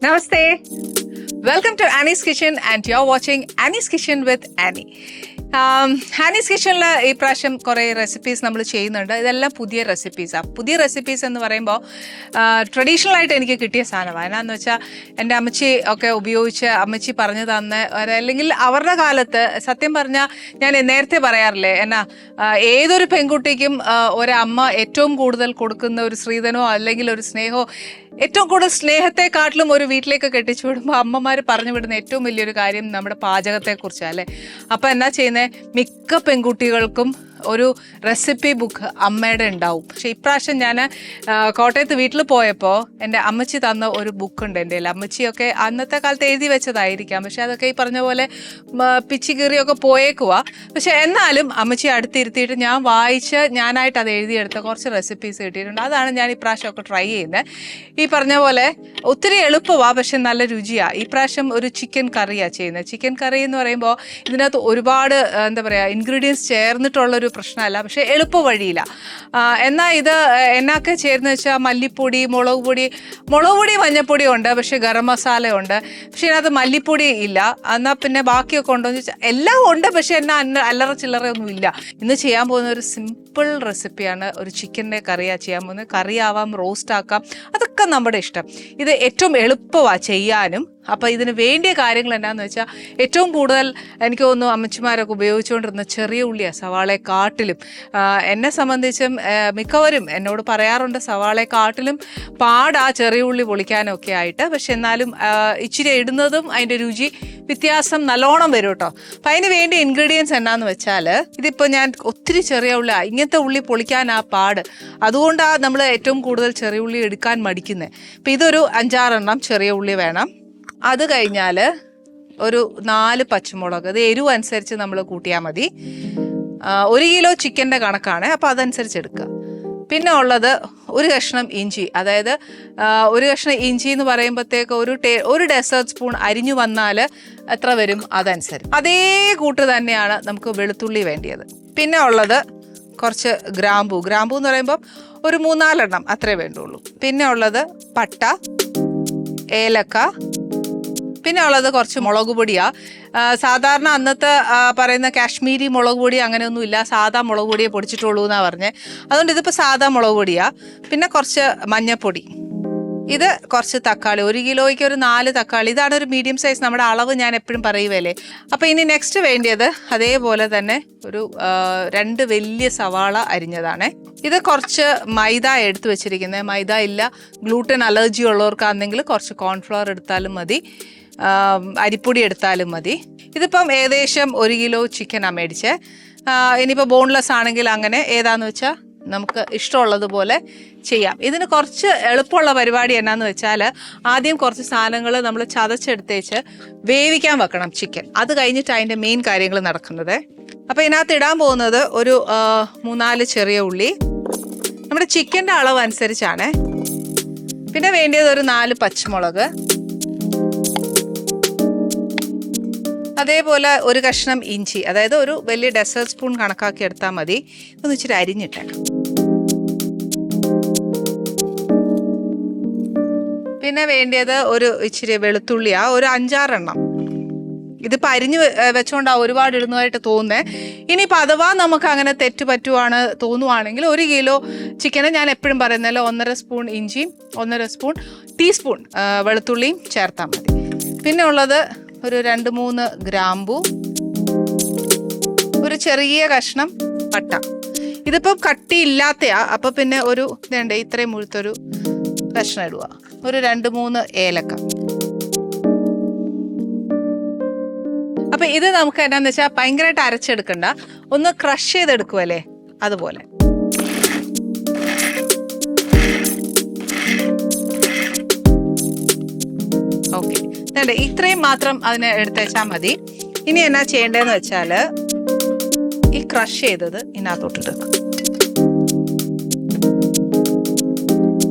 Namaste. Welcome to Annie's Kitchen and you're watching Annie's Kitchen with Annie. Annie's കിച്ചണിൽ ഈ പ്രാവശ്യം കുറേ recipes നമ്മൾ ചെയ്യുന്നുണ്ട്. ഇതെല്ലാം പുതിയ റെസിപ്പീസാണ്. പുതിയ റെസിപ്പീസ് എന്ന് പറയുമ്പോൾ ട്രഡീഷണൽ ആയിട്ട് എനിക്ക് കിട്ടിയ സാധനമാണ്. എന്നാന്ന് വെച്ചാൽ എൻ്റെ അമ്മച്ചി ഒക്കെ ഉപയോഗിച്ച് അമ്മച്ചി പറഞ്ഞു തന്ന, അല്ലെങ്കിൽ അവരുടെ കാലത്ത് സത്യം പറഞ്ഞാൽ ഞാൻ നേരത്തെ പറയാറില്ലേ, എന്നാ ഏതൊരു പെൺകുട്ടിക്കും ഒരമ്മ ഏറ്റവും കൂടുതൽ കൊടുക്കുന്ന ഒരു സ്ത്രീധനോ അല്ലെങ്കിൽ ഒരു സ്നേഹമോ, ഏറ്റവും കൂടുതൽ സ്നേഹത്തെക്കാട്ടിലും ഒരു വീട്ടിലേക്ക് കെട്ടിച്ചു വിടുമ്പോൾ അമ്മമാർ പറഞ്ഞു വിടുന്ന ഏറ്റവും വലിയൊരു കാര്യം നമ്മുടെ പാചകത്തെക്കുറിച്ചാണ് അല്ലേ. അപ്പം എന്നാ ചെയ്യുന്നത്, മിക്ക പെൺകുട്ടികൾക്കും ഒരു റെസിപ്പി ബുക്ക് അമ്മയുടെ ഉണ്ടാവും. പക്ഷെ ഇപ്രാവശ്യം ഞാൻ കോട്ടയത്ത് വീട്ടിൽ പോയപ്പോൾ എൻ്റെ അമ്മച്ചി തന്ന ഒരു ബുക്കുണ്ട് എൻ്റെ കയ്യിൽ. അമ്മച്ചിയൊക്കെ അന്നത്തെ കാലത്ത് എഴുതി വെച്ചതായിരിക്കാം, പക്ഷെ അതൊക്കെ ഈ പറഞ്ഞ പോലെ പിച്ചി കീറിയൊക്കെ പോയേക്കുവാ. പക്ഷെ എന്നാലും അമ്മച്ചി അടുത്തിരുത്തിയിട്ട് ഞാൻ വായിച്ച് ഞാനായിട്ട് അത് എഴുതിയെടുത്ത കുറച്ച് റെസിപ്പീസ് കിട്ടിയിട്ടുണ്ട്. അതാണ് ഞാൻ ഇപ്രാവശ്യമൊക്കെ ട്രൈ ചെയ്യുന്നത്. ഈ പറഞ്ഞ പോലെ ഒത്തിരി എളുപ്പമാണ്, പക്ഷെ നല്ല രുചിയാണ്. ഇപ്രാവശ്യം ഒരു ചിക്കൻ കറിയാണ് ചെയ്യുന്നത്. ചിക്കൻ കറി എന്ന് പറയുമ്പോൾ ഇതിനകത്ത് ഒരുപാട് എന്താ പറയുക ഇൻഗ്രീഡിയൻസ് ചേർന്നിട്ടുള്ളൊരു പ്രശ്നമല്ല, പക്ഷെ എളുപ്പ വഴിയില്ല. എന്നാൽ ഇത് എന്നൊക്കെ ചേർന്ന് വെച്ചാൽ മല്ലിപ്പൊടി, മുളക് പൊടി മഞ്ഞപ്പൊടി ഉണ്ട്, പക്ഷെ ഗരം മസാല ഉണ്ട്, പക്ഷെ ഇതിനകത്ത് മല്ലിപ്പൊടി ഇല്ല. എന്നാൽ പിന്നെ ബാക്കിയൊക്കെ ഉണ്ടോ എന്ന് ചോദിച്ചാൽ എല്ലാം ഉണ്ട്, പക്ഷെ എന്നാ അല്ലറ ചില്ലറയൊന്നും ഇല്ല. ഇന്ന് ചെയ്യാൻ പോകുന്ന ഒരു സിമ്പിൾ റെസിപ്പിയാണ്. ഒരു ചിക്കൻ്റെ കറിയാണ് ചെയ്യാൻ പോകുന്നത്. കറിയാവാം, റോസ്റ്റ് ആക്കാം, അതൊക്കെ നമ്മുടെ ഇഷ്ടം. ഇത് ഏറ്റവും എളുപ്പമാണ് ചെയ്യാനും. അപ്പോൾ ഇതിന് വേണ്ടിയ കാര്യങ്ങൾ എന്നാന്ന് വെച്ചാൽ ഏറ്റവും കൂടുതൽ എനിക്ക് തോന്നുന്നു അമ്മച്ചിമാരൊക്കെ ഉപയോഗിച്ചുകൊണ്ടിരുന്ന ചെറിയ ഉള്ളിയാണ്, സവാളയെക്കാട്ടിലും. എന്നെ സംബന്ധിച്ചും മിക്കവരും എന്നോട് പറയാറുണ്ട് സവാളയെക്കാട്ടിലും പാടാ ചെറിയ ഉള്ളി പൊളിക്കാനൊക്കെ ആയിട്ട്. പക്ഷെ എന്നാലും ഇച്ചിരി ഇടുന്നതും അതിൻ്റെ രുചി വ്യത്യാസം നല്ലോണം വരും കേട്ടോ. അപ്പം അതിന് വേണ്ടി ഇൻഗ്രീഡിയൻസ് എന്നാന്ന് വെച്ചാൽ, ഇതിപ്പോൾ ഞാൻ ഒത്തിരി ചെറിയ ഉള്ളി, ഇങ്ങനത്തെ ഉള്ളി പൊളിക്കാനാ പാട്, അതുകൊണ്ടാണ് നമ്മൾ ഏറ്റവും കൂടുതൽ ചെറിയ ഉള്ളി എടുക്കാൻ മടിക്കുന്നത്. അപ്പം ഇതൊരു 5-6 എണ്ണം ചെറിയ ഉള്ളി വേണം. അത് കഴിഞ്ഞാൽ ഒരു 4 പച്ചമുളക്, അത് എരിവ് അനുസരിച്ച് നമ്മൾ കൂട്ടിയാൽ മതി. 1 കിലോ ചിക്കൻ്റെ കണക്കാണ്, അപ്പോൾ അതനുസരിച്ച് എടുക്കുക. പിന്നെ ഉള്ളത് ഒരു കഷ്ണം ഇഞ്ചി, അതായത് ഒരു കഷ്ണം ഇഞ്ചി എന്ന് പറയുമ്പോഴത്തേക്ക് ഒരു ഡെസേർട്ട് സ്പൂൺ അരിഞ്ഞു വന്നാൽ എത്ര വരും അതനുസരിച്ച്. അതേ കൂട്ട് തന്നെയാണ് നമുക്ക് വെളുത്തുള്ളി വേണ്ടിയത്. പിന്നെ ഉള്ളത് കുറച്ച് ഗ്രാമ്പൂ എന്ന് പറയുമ്പോൾ ഒരു 3-4 എണ്ണം അത്രേ വേണ്ടുള്ളൂ. പിന്നെ ഉള്ളത് പട്ട, ഏലക്ക, പിന്നെ ഉള്ളത് കുറച്ച് മുളക് പൊടിയാണ്. സാധാരണ അന്നത്തെ പറയുന്ന കാശ്മീരി മുളക് പൊടി അങ്ങനെയൊന്നും ഇല്ല, സാധാ മുളക് പൊടിയെ പൊടിച്ചിട്ടുള്ളൂ എന്നാണ് പറഞ്ഞത്. അതുകൊണ്ട് ഇതിപ്പോൾ സാധാ മുളക് പൊടിയാണ്. പിന്നെ കുറച്ച് മഞ്ഞൾപ്പൊടി, ഇത് കുറച്ച് തക്കാളി, 1 കിലോയ്ക്ക് ഒരു 4 തക്കാളി. ഇതാണ് ഒരു മീഡിയം സൈസ്, നമ്മുടെ അളവ് ഞാൻ എപ്പോഴും പറയുവല്ലേ. അപ്പോൾ ഇനി നെക്സ്റ്റ് വേണ്ടിയത് അതേപോലെ തന്നെ ഒരു 2 വലിയ സവാള അരിഞ്ഞതാണ്. ഇത് കുറച്ച് മൈദ എടുത്തു വെച്ചിരിക്കുന്നത്. മൈദ ഇല്ല, ഗ്ലൂട്ടൻ അലർജി ഉള്ളവർക്കാണെങ്കിൽ കുറച്ച് കോൺഫ്ലവർ എടുത്താലും മതി, അരിപ്പൊടി എടുത്താലും മതി. ഇതിപ്പം ഏകദേശം 1 കിലോ ചിക്കനാണ് മേടിച്ചത്. ഇനിയിപ്പോൾ ബോൺലെസ് ആണെങ്കിൽ അങ്ങനെ ഏതാന്ന് വെച്ചാൽ നമുക്ക് ഇഷ്ടമുള്ളതുപോലെ ചെയ്യാം. ഇതിന് കുറച്ച് എളുപ്പമുള്ള പരിപാടി എന്നാന്ന് വെച്ചാൽ, ആദ്യം കുറച്ച് സാധനങ്ങൾ നമ്മൾ ചതച്ചെടുത്തേച്ച് വേവിക്കാൻ വെക്കണം ചിക്കൻ. അത് കഴിഞ്ഞിട്ട് അതിൻ്റെ മെയിൻ കാര്യങ്ങൾ നടക്കുന്നത്. അപ്പോൾ ഇതിനകത്ത് ഇടാൻ പോകുന്നത് ഒരു 3-4 ചെറിയ ഉള്ളി, നമ്മുടെ ചിക്കൻ്റെ അളവ് അനുസരിച്ചാണ്. പിന്നെ വേണ്ടിയത് ഒരു 4 പച്ചമുളക്, അതേപോലെ ഒരു കഷ്ണം ഇഞ്ചി, അതായത് ഒരു വലിയ ഡെസേർട്ട് സ്പൂൺ കണക്കാക്കി എടുത്താൽ മതി. ഒന്ന് ഇച്ചിരി അരിഞ്ഞിട്ടേക്കാം. പിന്നെ വേണ്ടിയത് ഒരു ഇച്ചിരി വെളുത്തുള്ളിയാണ്, ഒരു 5-6 എണ്ണം. ഇതിപ്പോൾ അരിഞ്ഞ് വെച്ചുകൊണ്ടാണ് ഒരുപാട് ഇടുന്നതായിട്ട് തോന്നുന്നത്. ഇനിയിപ്പോൾ അഥവാ നമുക്ക് അങ്ങനെ തെറ്റ് പറ്റുവാണ് തോന്നുവാണെങ്കിൽ 1 കിലോ ചിക്കന് ഞാൻ എപ്പോഴും പറയുന്നല്ലോ 1.5 സ്പൂൺ ഇഞ്ചിയും 1.5 ടീസ്പൂൺ വെളുത്തുള്ളിയും ചേർത്താൽ മതി. പിന്നെ ഉള്ളത് ഒരു 2-3 ഗ്രാമ്പൂ, ഒരു ചെറിയ കഷ്ണം പട്ട. ഇതിപ്പം കട്ടിയില്ലാത്തയാ, അപ്പം പിന്നെ ഒരു ഇത്രയും മുഴുത്തൊരു കഷ്ണം ഇടുക. ഒരു 2-3 ഏലക്ക. അപ്പം ഇത് നമുക്ക് എന്നാന്ന് വെച്ചാൽ ഭയങ്കരമായിട്ട് അരച്ചെടുക്കണ്ട, ഒന്ന് ക്രഷ് ചെയ്തെടുക്കുമല്ലേ അതുപോലെ. ഓക്കെ, ഇത്രയും മാത്രം അതിനെ എടുത്തേച്ചാൽ മതി. ഇനി എന്നാ ചെയ്യേണ്ടതെന്ന് വെച്ചാൽ ഈ ക്രഷ് ചെയ്തത് ഇതിനകത്തോട്ടിട്ട്,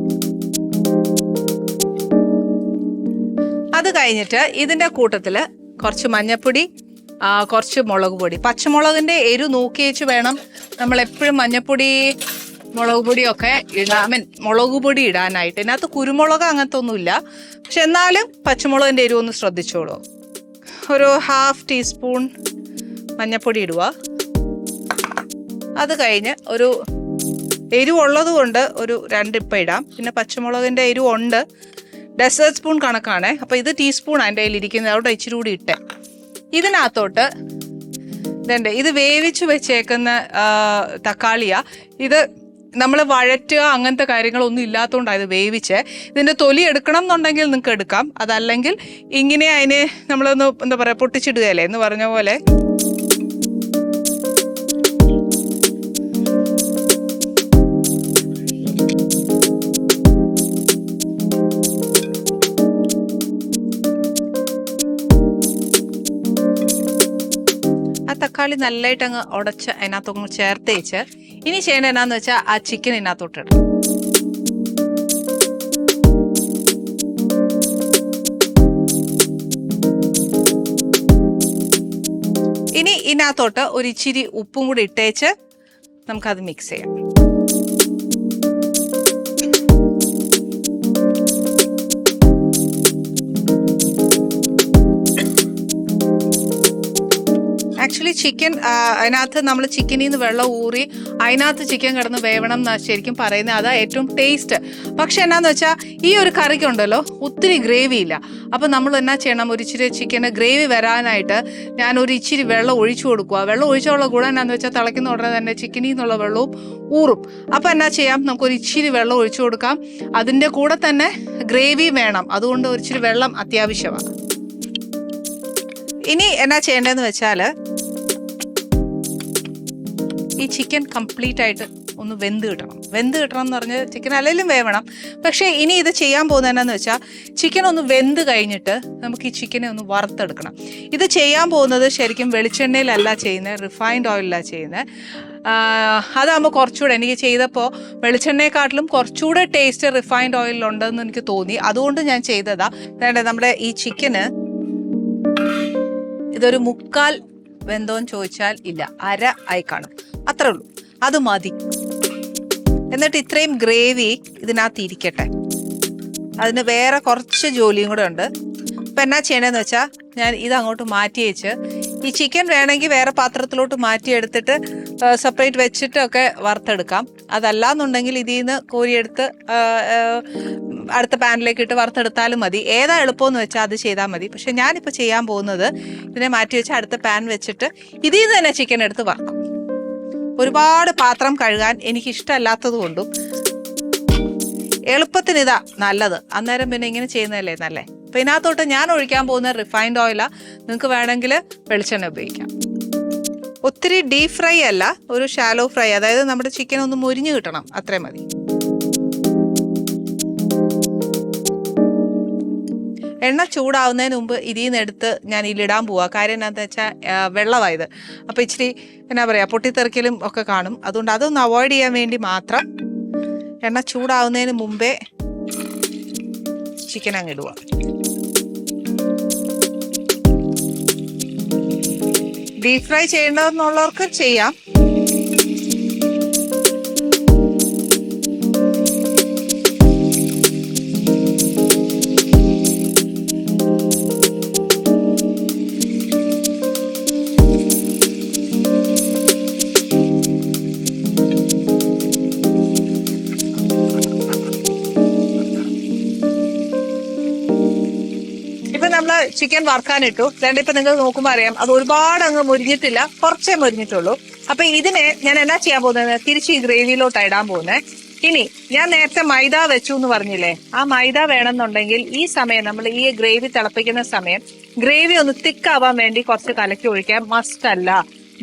അത് കഴിഞ്ഞിട്ട് ഇതിൻ്റെ കൂട്ടത്തിൽ കുറച്ച് മഞ്ഞൾപ്പൊടി, കുറച്ച് മുളക് പൊടി. പച്ചമുളകിൻ്റെ എരിവ് നോക്കി വെച്ച് വേണം നമ്മൾ എപ്പോഴും മഞ്ഞൾപ്പൊടി മുളക് പൊടിയൊക്കെ മുളക് പൊടി ഇടാനായിട്ട്. ഇതിനകത്ത് കുരുമുളക് അങ്ങനത്തെ ഒന്നുമില്ല, പക്ഷെ എന്നാലും പച്ചമുളകിൻ്റെ എരിവ് ഒന്ന് ശ്രദ്ധിച്ചോളൂ. ഒരു 1/2 ടീസ്പൂൺ മഞ്ഞൾപ്പൊടി ഇടുക. അത് കഴിഞ്ഞ് ഒരു എരിവുള്ളത് കൊണ്ട് ഒരു 2 ഇപ്പം ഇടാം. പിന്നെ പച്ചമുളകിൻ്റെ എരിവുണ്ട്, ഡെസേർട്ട് സ്പൂൺ കണക്കാണ്. അപ്പോൾ ഇത് ടീസ്പൂൺ എൻ്റെ കയ്യിലിരിക്കുന്നത്, അവിടെ ഇച്ചിരി കൂടി ഇട്ടേ. ഇതിനകത്തോട്ട് ഇത് വേവിച്ച് വെച്ചേക്കുന്ന തക്കാളിയാ. ഇത് നമ്മൾ വഴറ്റുക അങ്ങനത്തെ കാര്യങ്ങളൊന്നും ഇല്ലാത്തതുകൊണ്ടാണ് ഇത് വേവിച്ച്. ഇതിൻ്റെ തൊലി എടുക്കണം എന്നുണ്ടെങ്കിൽ നിങ്ങൾക്ക് എടുക്കാം, അതല്ലെങ്കിൽ ഇങ്ങനെ അതിനെ നമ്മളൊന്ന് എന്താ പറയുക പൊട്ടിച്ചിടുകയല്ലേ എന്ന് പറഞ്ഞ പോലെ. തക്കാളി നല്ലതായിട്ട് അങ്ങ് ഉടച്ച് അതിനകത്തൊന്ന് ചേർത്തേച്ച് ഇനി ചെയ്യേണ്ടത് എന്നാന്ന് വെച്ചാൽ ആ ചിക്കൻ ഇതിനകത്തോട്ട് ഇടും. ഇനി ഇതിനകത്തോട്ട് ഒരു ഇച്ചിരി ഉപ്പും കൂടി ഇട്ടേച്ച് നമുക്കത് മിക്സ് ചെയ്യാം. ആക്ച്വലി ചിക്കൻ അതിനകത്ത് നമ്മൾ ചിക്കനിൽ നിന്ന് വെള്ളം ഊറി അതിനകത്ത് ചിക്കൻ കിടന്ന് വേവണം എന്നാണ് ശരിക്കും പറയുന്നത്. അതാ ഏറ്റവും ടേസ്റ്റ്. പക്ഷെ എന്നാന്ന് വെച്ചാൽ ഈ ഒരു കറിക്കുണ്ടല്ലോ ഒത്തിരി ഗ്രേവി ഇല്ല. അപ്പം നമ്മൾ എന്നാ ചെയ്യണം, ഒരു ഇച്ചിരി ചിക്കന് ഗ്രേവി വരാനായിട്ട് ഞാൻ ഒരു ഇച്ചിരി വെള്ളം ഒഴിച്ചു കൊടുക്കുക. വെള്ളം ഒഴിച്ചുള്ള ഗുണം എന്നാന്ന് വെച്ചാൽ തിളയ്ക്കുന്ന ഉടനെ തന്നെ ചിക്കനിൽ നിന്നുള്ള വെള്ളവും ഊറും. അപ്പം എന്നാ ചെയ്യാം, നമുക്കൊരു ഇച്ചിരി വെള്ളം ഒഴിച്ചു കൊടുക്കാം. അതിൻ്റെ കൂടെ തന്നെ ഗ്രേവി വേണം, അതുകൊണ്ട് ഒരു ഇച്ചിരി വെള്ളം അത്യാവശ്യമാണ്. ഇനി എന്നാ ചെയ്യേണ്ടതെന്ന് വെച്ചാൽ ഈ ചിക്കൻ കംപ്ലീറ്റ് ആയിട്ട് ഒന്ന് വെന്ത് കിട്ടണം. വെന്ത് കിട്ടണം എന്ന് പറഞ്ഞാൽ ചിക്കൻ അല്ലെങ്കിലും വേവണം. പക്ഷേ ഇനി ഇത് ചെയ്യാൻ പോകുന്നത് എന്നാന്ന് വെച്ചാൽ ചിക്കൻ ഒന്ന് വെന്ത് കഴിഞ്ഞിട്ട് നമുക്ക് ഈ ചിക്കനെ ഒന്ന് വറുത്തെടുക്കണം. ഇത് ചെയ്യാൻ പോകുന്നത് ശരിക്കും വെളിച്ചെണ്ണയിലല്ല ചെയ്യുന്നത്, റിഫൈൻഡ് ഓയിലല്ല ചെയ്യുന്നത്. അതാകുമ്പോൾ കുറച്ചുകൂടെ എനിക്ക് ചെയ്തപ്പോൾ വെളിച്ചെണ്ണയെക്കാട്ടിലും കുറച്ചുകൂടെ ടേസ്റ്റ് റിഫൈൻഡ് ഓയിലുണ്ടെന്ന് എനിക്ക് തോന്നി. അതുകൊണ്ട് ഞാൻ ചെയ്തതാ. നമ്മുടെ ഈ ചിക്കന് ഇതൊരു 1/4 വെന്തോന്ന് ചോദിച്ചാൽ ഇല്ല, 1/2 ആയി കാണും, അത്രേ ഉള്ളൂ. അത് മതി. എന്നിട്ട് ഇത്രയും ഗ്രേവി ഇതിനകത്ത് ഇരിക്കട്ടെ. അതിന് വേറെ കുറച്ച് ജോലിയും കൂടെ ഉണ്ട്. ഇപ്പം എന്നാ ചെയ്യണമെന്ന് വെച്ചാൽ ഞാൻ ഇതങ്ങോട്ട് മാറ്റി വെച്ച് ഈ ചിക്കൻ വേണമെങ്കിൽ വേറെ പാത്രത്തിലോട്ട് മാറ്റിയെടുത്തിട്ട് സെപ്പറേറ്റ് വെച്ചിട്ടൊക്കെ വറുത്തെടുക്കാം. അതല്ലാന്നുണ്ടെങ്കിൽ ഇതിൽ നിന്ന് കോരിയെടുത്ത് അടുത്ത പാനിലേക്ക് ഇട്ട് വറുത്തെടുത്താലും മതി. ഏതാ എളുപ്പമെന്ന് വെച്ചാൽ അത് ചെയ്താൽ മതി. പക്ഷെ ഞാനിപ്പോൾ ചെയ്യാൻ പോകുന്നത് ഇതിനെ മാറ്റി വെച്ച് അടുത്ത പാൻ വെച്ചിട്ട് ഇതിൽ നിന്ന് തന്നെ ചിക്കൻ എടുത്ത് വറക്കും. ഒരുപാട് പാത്രം കഴുകാൻ എനിക്കിഷ്ടമല്ലാത്തത് കൊണ്ടും എളുപ്പത്തിന് ഇതാ നല്ലത്. അന്നേരം പിന്നെ ഇങ്ങനെ ചെയ്യുന്നതല്ലേ നല്ലേ. അപ്പം ഇതിനകത്തോട്ട് ഞാൻ ഒഴിക്കാൻ പോകുന്ന റിഫൈൻഡ് ഓയിലാണ്. നിങ്ങൾക്ക് വേണമെങ്കിൽ വെളിച്ചെണ്ണ ഉപയോഗിക്കാം. ഒത്തിരി ഡീപ് ഫ്രൈ അല്ല, ഒരു ഷാലോ ഫ്രൈ, അതായത് നമ്മുടെ ചിക്കൻ ഒന്ന് മുരിഞ്ഞ് കിട്ടണം, അത്രയും മതി. എണ്ണ ചൂടാവുന്നതിന് മുമ്പ് ഇതിൽ നിന്ന് എടുത്ത് ഞാൻ ഇതിലിടാൻ പോവാം. കാര്യം എന്താണെന്ന് വെച്ചാൽ വെള്ളമായത്, അപ്പോൾ ഇച്ചിരി എന്നാ പറയുക പൊട്ടിത്തെറിക്കലും ഒക്കെ കാണും. അതുകൊണ്ട് അതൊന്ന് അവോയ്ഡ് ചെയ്യാൻ വേണ്ടി മാത്രം എണ്ണ ചൂടാവുന്നതിന് മുമ്പേ ചിക്കൻ അങ്ങ് ഇടുക. ഡീപ് ഫ്രൈ ചെയ്യേണ്ടതെന്നുള്ളവർക്ക് ചെയ്യാം. നമ്മൾ ചിക്കൻ വറുക്കാനിട്ടു. ഇപ്പം നിങ്ങൾ നോക്കുമ്പോൾ അറിയാം അത് ഒരുപാട് അങ്ങ് മുരിഞ്ഞിട്ടില്ല, കുറച്ചേ മുരിഞ്ഞിട്ടുള്ളൂ. അപ്പൊ ഇതിനെ ഞാൻ എന്നാ ചെയ്യാൻ പോകുന്നത്, തിരിച്ച് ഈ ഗ്രേവിയിലോട്ടാണ് ഇടാൻ പോകുന്നത്. ഇനി ഞാൻ നേരത്തെ മൈദ വെച്ചു എന്ന് പറഞ്ഞില്ലേ, ആ മൈദ വേണമെന്നുണ്ടെങ്കിൽ ഈ സമയം നമ്മൾ ഈ ഗ്രേവി തിളപ്പിക്കുന്ന സമയം ഗ്രേവി ഒന്ന് തിക്കാവാൻ വേണ്ടി കുറച്ച് കലക്കി ഒഴിക്കാം. മസ്റ്റ് അല്ല,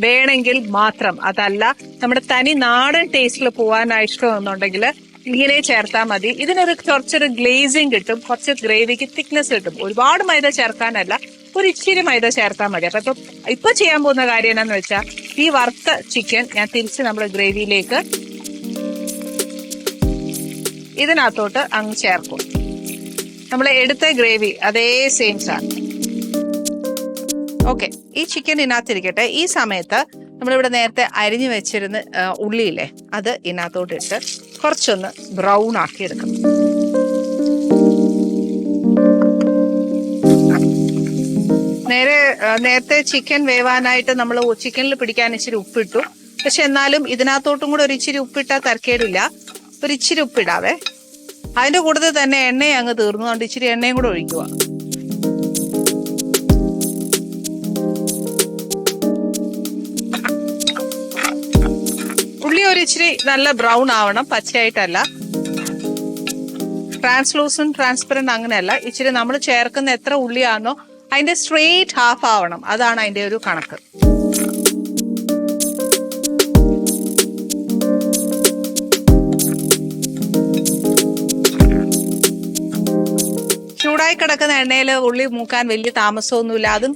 വേണമെങ്കിൽ മാത്രം. അതല്ല നമ്മുടെ തനി നാടൻ ടേസ്റ്റിൽ പോകാനായി ഇഷ്ടമെന്നുണ്ടെങ്കിൽ ഇങ്ങനെ ചേർത്താൽ മതി. ഇതിനൊരു കുറച്ചൊരു ഗ്ലേസിങ് കിട്ടും, കുറച്ച് ഗ്രേവിക്ക് തിക്നെസ് കിട്ടും. ഒരുപാട് മൈദ ചേർക്കാനല്ല, ഒരു ഇച്ചിരി മൈദ ചേർത്താൽ മതി. അപ്പൊ ഇപ്പൊ ചെയ്യാൻ പോകുന്ന കാര്യം എന്നാന്ന് വെച്ചാൽ ഈ വറുത്ത ചിക്കൻ ഞാൻ തിരിച്ച് നമ്മൾ ഗ്രേവിയിലേക്ക് ഇതിനകത്തോട്ട് അങ്ങ് ചേർക്കും. നമ്മൾ എടുത്ത ഗ്രേവി അതേ സെയിം സാധനം. ഓക്കെ, ഈ ചിക്കൻ ഇതിനകത്തിരിക്കട്ടെ. ഈ സമയത്ത് നമ്മളിവിടെ നേരത്തെ അരിഞ്ഞു വെച്ചിരുന്ന ഉള്ളിയില്ലേ അത് ഇതിനകത്തോട്ട് ഇട്ട് കുറച്ചൊന്ന് ബ്രൗൺ ആക്കി എടുക്കണം. നേരത്തെ ചിക്കൻ വേവാനായിട്ട് നമ്മൾ ചിക്കനിൽ പിടിക്കാൻ ഇച്ചിരി ഉപ്പിട്ടു. പക്ഷെ എന്നാലും ഇതിനകത്തോട്ടും കൂടെ ഒരു ഇച്ചിരി ഉപ്പിട്ടാൽ തരക്കേടില്ല. ഒരു ഇച്ചിരി ഉപ്പിടാവേ. അതിന്റെ കൂട്ടത്തിൽ തന്നെ എണ്ണയും അങ്ങ് തീർന്നുകൊണ്ട് ഇച്ചിരി എണ്ണയും കൂടെ ഒഴിക്കുക. ഉള്ളി ഒരു ഇച്ചിരി നല്ല ബ്രൗൺ ആവണം, പച്ചയായിട്ടല്ല. ട്രാൻസ്പെറന്റ് അങ്ങനെയല്ല. ഇച്ചിരി നമ്മൾ ചേർക്കുന്ന എത്ര ഉള്ളിയാണോ അതിന്റെ സ്ട്രെയിറ്റ് ഹാഫ് ആവണം. അതാണ് അതിന്റെ ഒരു കണക്ക്. ചൂടായി കിടക്കുന്ന എണ്ണയിൽ ഉള്ളി മൂക്കാൻ വലിയ താമസമൊന്നുമില്ല. അതും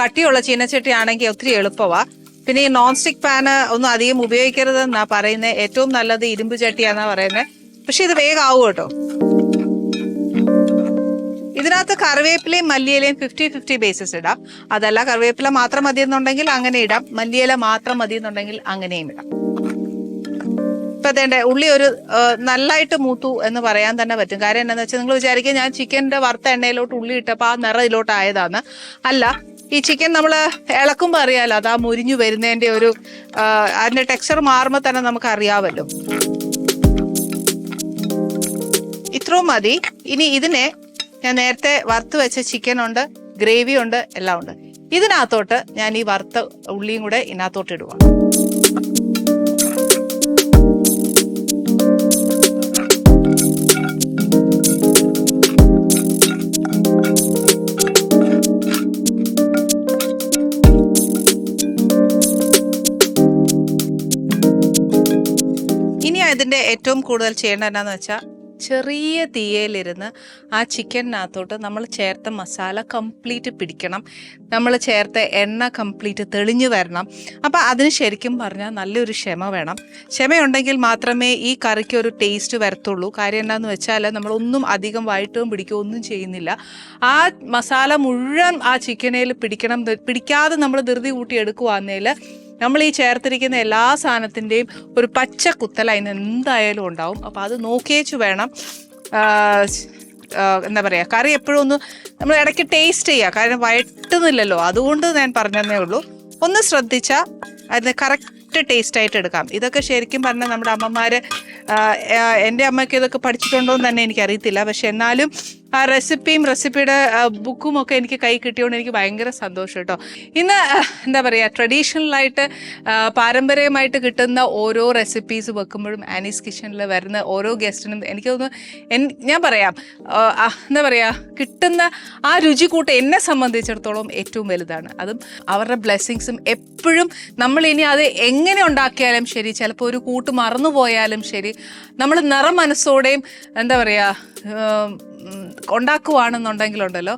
കട്ടിയുള്ള ചീനച്ചട്ടി ആണെങ്കിൽ ഒത്തിരി എളുപ്പമാ. പിന്നെ ഈ നോൺ സ്റ്റിക് പാന് ഒന്നും അധികം ഉപയോഗിക്കരുതെന്നാ പറയുന്നത്. ഏറ്റവും നല്ലത് ഇരുമ്പ് ചട്ടിയാന്നാ പറയുന്നത്. പക്ഷെ ഇത് വേഗം ആവും കേട്ടോ. ഇതിനകത്ത് കറിവേപ്പിലയും മല്ലിയിലയും 50-50 ബേസിസ് ഇടാം. അതല്ല കറിവേപ്പില മാത്രം മതി എന്നുണ്ടെങ്കിൽ അങ്ങനെ ഇടാം. മല്ലിയില മാത്രം മതി എന്നുണ്ടെങ്കിൽ അങ്ങനെയും ഇടാം. ഇപ്പൊ അതേണ്ട ഉള്ളി ഒരു നല്ലായിട്ട് മൂത്തു എന്ന് പറയാൻ തന്നെ പറ്റും. കാര്യം എന്താണെന്ന് വെച്ചാൽ നിങ്ങൾ വിചാരിക്കുക ഞാൻ ചിക്കൻ്റെ വറുത്ത എണ്ണയിലോട്ട് ഉള്ളി ഇട്ടപ്പോൾ ആ നിറം ഇതിലോട്ട് ആയതാന്ന്. അല്ല, ഈ ചിക്കൻ നമ്മൾ ഇളക്കുമ്പോൾ അറിയാലോ, അതാ മുരിഞ്ഞു വരുന്നതിന്റെ ഒരു അതിന്റെ ടെക്സ്ചർ മാറുമ്പോൾ തന്നെ നമുക്ക് അറിയാമല്ലോ. ഇത്രയും മതി. ഇനി ഇതിനെ ഞാൻ നേരത്തെ വറുത്ത് വെച്ച ചിക്കൻ ഉണ്ട്, ഗ്രേവി ഉണ്ട്, എല്ലാം ഉണ്ട്. ഇതിനകത്തോട്ട് ഞാൻ ഈ വറുത്ത ഉള്ളിയും കൂടെ ഇതിനകത്തോട്ട് ഇടുക. ഇനി ഇതിന്റെ ഏറ്റവും കൂടുതൽ ചെയ്യേണ്ടത് എന്താണെന്ന് വെച്ചാൽ ചെറിയ തീയയിലിരുന്ന് ആ ചിക്കനകത്തോട്ട് നമ്മൾ ചേർത്ത മസാല കംപ്ലീറ്റ് പിടിക്കണം. നമ്മൾ ചേർത്ത എണ്ണ കംപ്ലീറ്റ് തെളിഞ്ഞു വരണം. അപ്പം അതിന് ശരിക്കും പറഞ്ഞാൽ നല്ലൊരു ക്ഷമ വേണം. ക്ഷമയുണ്ടെങ്കിൽ മാത്രമേ ഈ കറിക്ക് ഒരു ടേസ്റ്റ് വരത്തുള്ളൂ. കാര്യം എന്താണെന്ന് വെച്ചാൽ നമ്മളൊന്നും അധികം വഴറ്റും പിടിക്കുകയോ ഒന്നും ചെയ്യുന്നില്ല. ആ മസാല മുഴുവൻ ആ ചിക്കനേൽ പിടിക്കാതെ നമ്മൾ ധൃതി കൂട്ടി എടുക്കുവാന്നേൽ നമ്മൾ ഈ ചേർത്തിരിക്കുന്ന എല്ലാ സാധനത്തിൻ്റെയും ഒരു പച്ച കുത്തൽ അതിന് എന്തായാലും ഉണ്ടാവും. അപ്പോൾ അത് നോക്കിയേച്ച് വേണം എന്താ പറയുക, കറി എപ്പോഴും ഒന്ന് നമ്മൾ ഇടയ്ക്ക് ടേസ്റ്റ് ചെയ്യുക. കാരണം വഴറ്റുന്നില്ലല്ലോ, അതുകൊണ്ട് ഞാൻ പറഞ്ഞതേ ഉള്ളൂ. ഒന്ന് ശ്രദ്ധിച്ചാൽ അതിന് കറക്റ്റ് ടേസ്റ്റ് ആയിട്ട് എടുക്കാം. ഇതൊക്കെ ശരിക്കും പറഞ്ഞാൽ നമ്മുടെ അമ്മമാർ, എൻ്റെ അമ്മയ്ക്ക് ഇതൊക്കെ പഠിച്ചിട്ടുണ്ടോ എന്ന് തന്നെ എനിക്കറിയത്തില്ല. പക്ഷെ എന്നാലും ആ റെസിപ്പിയുടെ ബുക്കും ഒക്കെ എനിക്ക് കൈ കിട്ടിയോണ്ട് എനിക്ക് ഭയങ്കര സന്തോഷം കേട്ടോ. ഇന്ന് എന്താ പറയുക, ട്രഡീഷണലായിട്ട് പാരമ്പര്യമായിട്ട് കിട്ടുന്ന ഓരോ റെസിപ്പീസ് വെക്കുമ്പോഴും ആനീസ് കിച്ചണിൽ വരുന്ന ഓരോ ഗസ്റ്റിനും എനിക്ക് തോന്നുന്നു ഞാൻ പറയാം എന്താ പറയുക, കിട്ടുന്ന ആ രുചി കൂട്ട് എന്നെ സംബന്ധിച്ചിടത്തോളം ഏറ്റവും വലുതാണ്. അതും അവരുടെ ബ്ലെസ്സിങ്സും എപ്പോഴും നമ്മളിനി അത് എങ്ങനെ ഉണ്ടാക്കിയാലും ശരി, ചിലപ്പോൾ ഒരു കൂട്ട് മറന്നുപോയാലും ശരി, നമ്മൾ നിറ മനസ്സോടെയും എന്താ പറയുക ഉണ്ടാക്കുവാണെന്നുണ്ടെങ്കിലുണ്ടല്ലോ,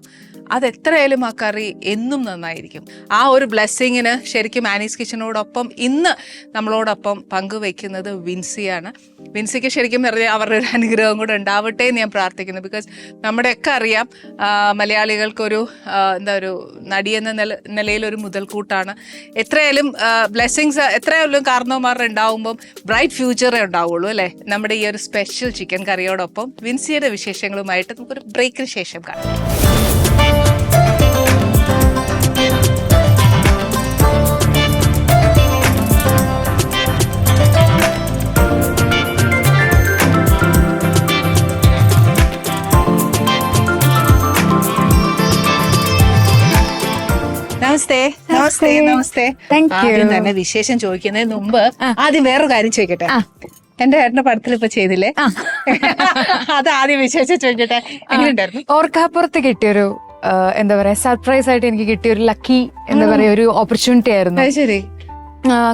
അതെത്രയായാലും ആ കറി എന്നും നന്നായിരിക്കും. ആ ഒരു ബ്ലെസ്സിങ്ങിന് ശരിക്കും ആനീസ് കിച്ചനോടൊപ്പം ഇന്ന് നമ്മളോടൊപ്പം പങ്കുവെക്കുന്നത് വിൻസിയാണ്. വിൻസിക്ക് ശരിക്കും പറഞ്ഞാൽ അവരുടെ ഒരു അനുഗ്രഹം കൂടെ ഉണ്ടാവട്ടെ എന്ന് ഞാൻ പ്രാർത്ഥിക്കുന്നു. ബിക്കോസ് നമ്മുടെയൊക്കെ അറിയാം മലയാളികൾക്കൊരു ഒരു നടിയെന്ന നിലയിലൊരു മുതൽക്കൂട്ടാണ്. എത്രയായാലും ബ്ലെസ്സിങ്സ് എത്രയായാലും കാരണവന്മാരുടെ ഉണ്ടാവുമ്പം ബ്രൈറ്റ് ഫ്യൂച്ചറേ ഉണ്ടാവുള്ളൂ അല്ലേ. നമ്മുടെ ഈ ഒരു സ്പെഷ്യൽ ചിക്കൻ കറിയോടൊപ്പം വിൻസിയുടെ വിശേഷങ്ങളുമായിട്ട് നമുക്കൊരു ബ്രേക്കിന് ശേഷം കാണാം. നമസ്തേ. നമസ്തേ. നമസ്തേ. ആദ്യം തന്നെ വിശേഷം ചോദിക്കുന്നതിന് മുമ്പ് ആദ്യം വേറൊരു കാര്യം ചോദിക്കട്ടെ. എന്റെ ഏട്ടന്റെ പടത്തിൽ ഇപ്പൊ ചെയ്തില്ലേ, അത് ആദ്യം വിശേഷം ചോദിക്കട്ടെ, എങ്ങനെയുണ്ടായിരുന്നു? ഓർക്കാപ്പുറത്ത് കിട്ടിയൊരു എന്താ പറയാ സർപ്രൈസ് ആയിട്ട് എനിക്ക് കിട്ടിയ ഒരു ലക്കി എന്താ പറയാ ഒരു ഓപ്പർച്യൂണിറ്റി ആയിരുന്നു. ശരി.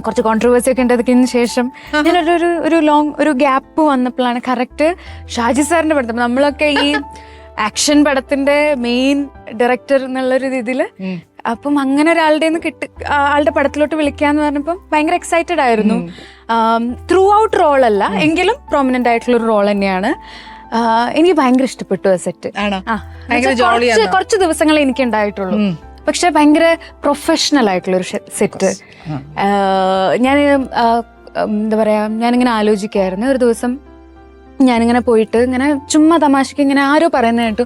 കുറച്ച് കോൺട്രവേഴ്സി ഒക്കെ ഉണ്ടതിന് ശേഷം ഞാനൊരു ലോങ് ഒരു ഗ്യാപ്പ് വന്നപ്പോഴാണ് കറക്റ്റ് ഷാജി സാറിന്റെ പടത്തിൽ നമ്മളൊക്കെ ഈ ആക്ഷൻ പടത്തിന്റെ മെയിൻ ഡയറക്ടർ എന്നുള്ളൊരു രീതിയില്, അപ്പം അങ്ങനെ ഒരാളുടെ ആളുടെ പടത്തിലോട്ട് വിളിക്കാന്ന് പറഞ്ഞപ്പം ഭയങ്കര എക്സൈറ്റഡ് ആയിരുന്നു. ത്രൂ ഔട്ട് റോൾ അല്ല എങ്കിലും പ്രോമിനന്റ് ആയിട്ടുള്ള ഒരു റോൾ തന്നെയാണ്. എനിക്ക് ഭയങ്കര ഇഷ്ടപ്പെട്ടു ആ സെറ്റ്. കുറച്ച് ദിവസങ്ങൾ എനിക്ക് ഉണ്ടായിട്ടുള്ളൂ. പക്ഷെ ഭയങ്കര പ്രൊഫഷണൽ ആയിട്ടുള്ള ഒരു സെറ്റ്. ഞാൻ എന്താ പറയാ, ഞാനിങ്ങനെ ആലോചിക്കായിരുന്നു ഒരു ദിവസം. ഞാനിങ്ങനെ പോയിട്ട് ഇങ്ങനെ ചുമ്മാ തമാശക്ക് ഇങ്ങനെ ആരോ പറയുന്നത് കേട്ടു,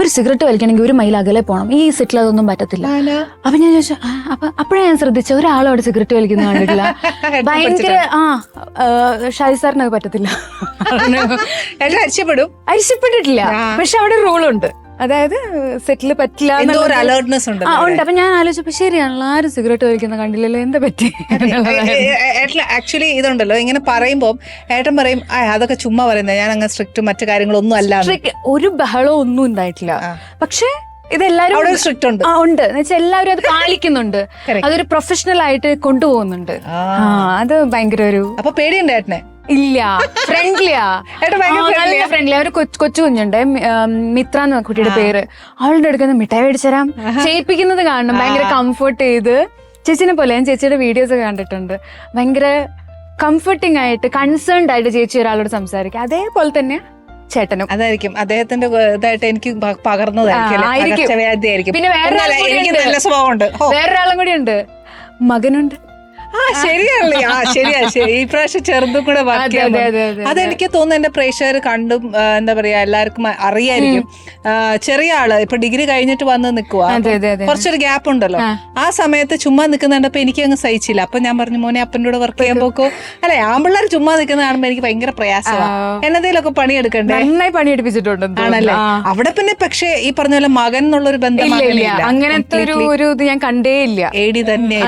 ഒരു സിഗരറ്റ് വലിക്കണമെങ്കിൽ 1 മൈൽ അകലെ പോകണം, ഈ സെറ്റിൽ അതൊന്നും പറ്റത്തില്ല. അപ്പൊ ഞാൻ ചോദിച്ചു, അപ്പോഴാണ് ഞാൻ ശ്രദ്ധിച്ച ഒരാളും അവിടെ സിഗരറ്റ് വലിക്കുന്ന കണ്ടിട്ടില്ല. ഭയങ്കര ഷാജി സാറിനത് പറ്റത്തില്ല. അരിശപ്പെട്ടിട്ടില്ല, പക്ഷെ അവിടെ റൂളുണ്ട്. അതായത് സെറ്റിൽ പറ്റില്ല അലേർട്ട്നെസ് ഉണ്ട്. അപ്പൊ ഞാൻ ആലോചിച്ചപ്പോ ശരിയാണല്ലോ, ആരും സിഗരറ്റ് വലിക്കുന്ന കണ്ടില്ലല്ലോ, എന്താ പറ്റി? ആക്ച്വലി ഇതുണ്ടല്ലോ, ഇങ്ങനെ പറയുമ്പോൾ ഏട്ടൻ പറയും അതൊക്കെ ചുമ്മാ പറയുന്നത്, ഞാൻ അങ്ങനെ സ്ട്രിക്റ്റ് മറ്റു കാര്യങ്ങളൊന്നും അല്ല. ഒരു ബഹളവും ഒന്നും ഉണ്ടായിട്ടില്ല. പക്ഷെ ഇതെല്ലാരും സ്ട്രിക്റ്റ് ഉണ്ട് ഉണ്ട് എന്ന് വെച്ചാൽ എല്ലാവരും അത് പാലിക്കുന്നുണ്ട്, അതൊരു പ്രൊഫഷണൽ ആയിട്ട് കൊണ്ടുപോകുന്നുണ്ട്. അത് ഭയങ്കര ഒരു. അപ്പൊ പേടിയുണ്ട് ഏട്ടനെ? ഇല്ല, ഫ്രണ്ട്ലിയാ, നല്ല ഫ്രണ്ട്ലി. അവര് കൊച്ചു കുഞ്ഞുണ്ട്, മിത്ര എന്ന കുട്ടിയുടെ പേര്. അവളുടെ അടുക്കുന്ന മിഠായി മേടിച്ചരാം ചെയ്യിപ്പിക്കുന്നത് കാണണം, ഭയങ്കര കംഫർട്ട് ചെയ്ത്. ചേച്ചിനെ പോലെ ഞാൻ ചേച്ചിയുടെ വീഡിയോസ് ഒക്കെ കണ്ടിട്ടുണ്ട്. ഭയങ്കര കംഫർട്ടിങ് ആയിട്ട് കൺസേൺഡ് ആയിട്ട് ചേച്ചി ഒരാളോട് സംസാരിക്കുക. അതേപോലെ തന്നെ ചേട്ടനും. അതായിരിക്കും അദ്ദേഹത്തിന്റെ ഇതായിട്ട് എനിക്ക് പകർന്നതായിരിക്കും. പിന്നെ വേറൊരാളും കൂടി ഉണ്ട്, മകനുണ്ട്. ശരിയാണല്ലേ, ശരി. ഈ പ്രാവശ്യം ചെറുതും കൂടെ അതെനിക്ക് തോന്നുന്നു എന്റെ പ്രേക്ഷകർ കണ്ടും എന്താ പറയാ എല്ലാവർക്കും അറിയായിരിക്കും. ചെറിയ ആള് ഇപ്പൊ ഡിഗ്രി കഴിഞ്ഞിട്ട് വന്ന് നിൽക്കുക, കുറച്ചൊരു ഗ്യാപ്പ് ഉണ്ടല്ലോ. ആ സമയത്ത് ചുമ്മാ നിൽക്കുന്നുണ്ടപ്പോ എനിക്ക് അങ്ങ് സഹിച്ചില്ല. അപ്പൊ ഞാൻ പറഞ്ഞു, മോനെ അപ്പൻ്റെ കൂടെ വർക്ക് ചെയ്യാൻ പോക്കോ. അല്ലെ, ആമ്പിള്ളേർ ചുമ്മാ നിൽക്കുന്ന കാണുമ്പോ എനിക്ക് ഭയങ്കര പ്രയാസമാണ്. എന്നതിലൊക്കെ പണിയെടുക്കണ്ടേ? നന്നായി പണിയെടുപ്പിച്ചിട്ടുണ്ട്. ആണല്ലേ? അവിടെ പിന്നെ പക്ഷെ ഈ പറഞ്ഞ പോലെ മകൻ എന്നുള്ളൊരു ബന്ധം അങ്ങനത്തെ ഒരു ഇത് ഞാൻ കണ്ടേ ഇല്ല. എഡി തന്നെ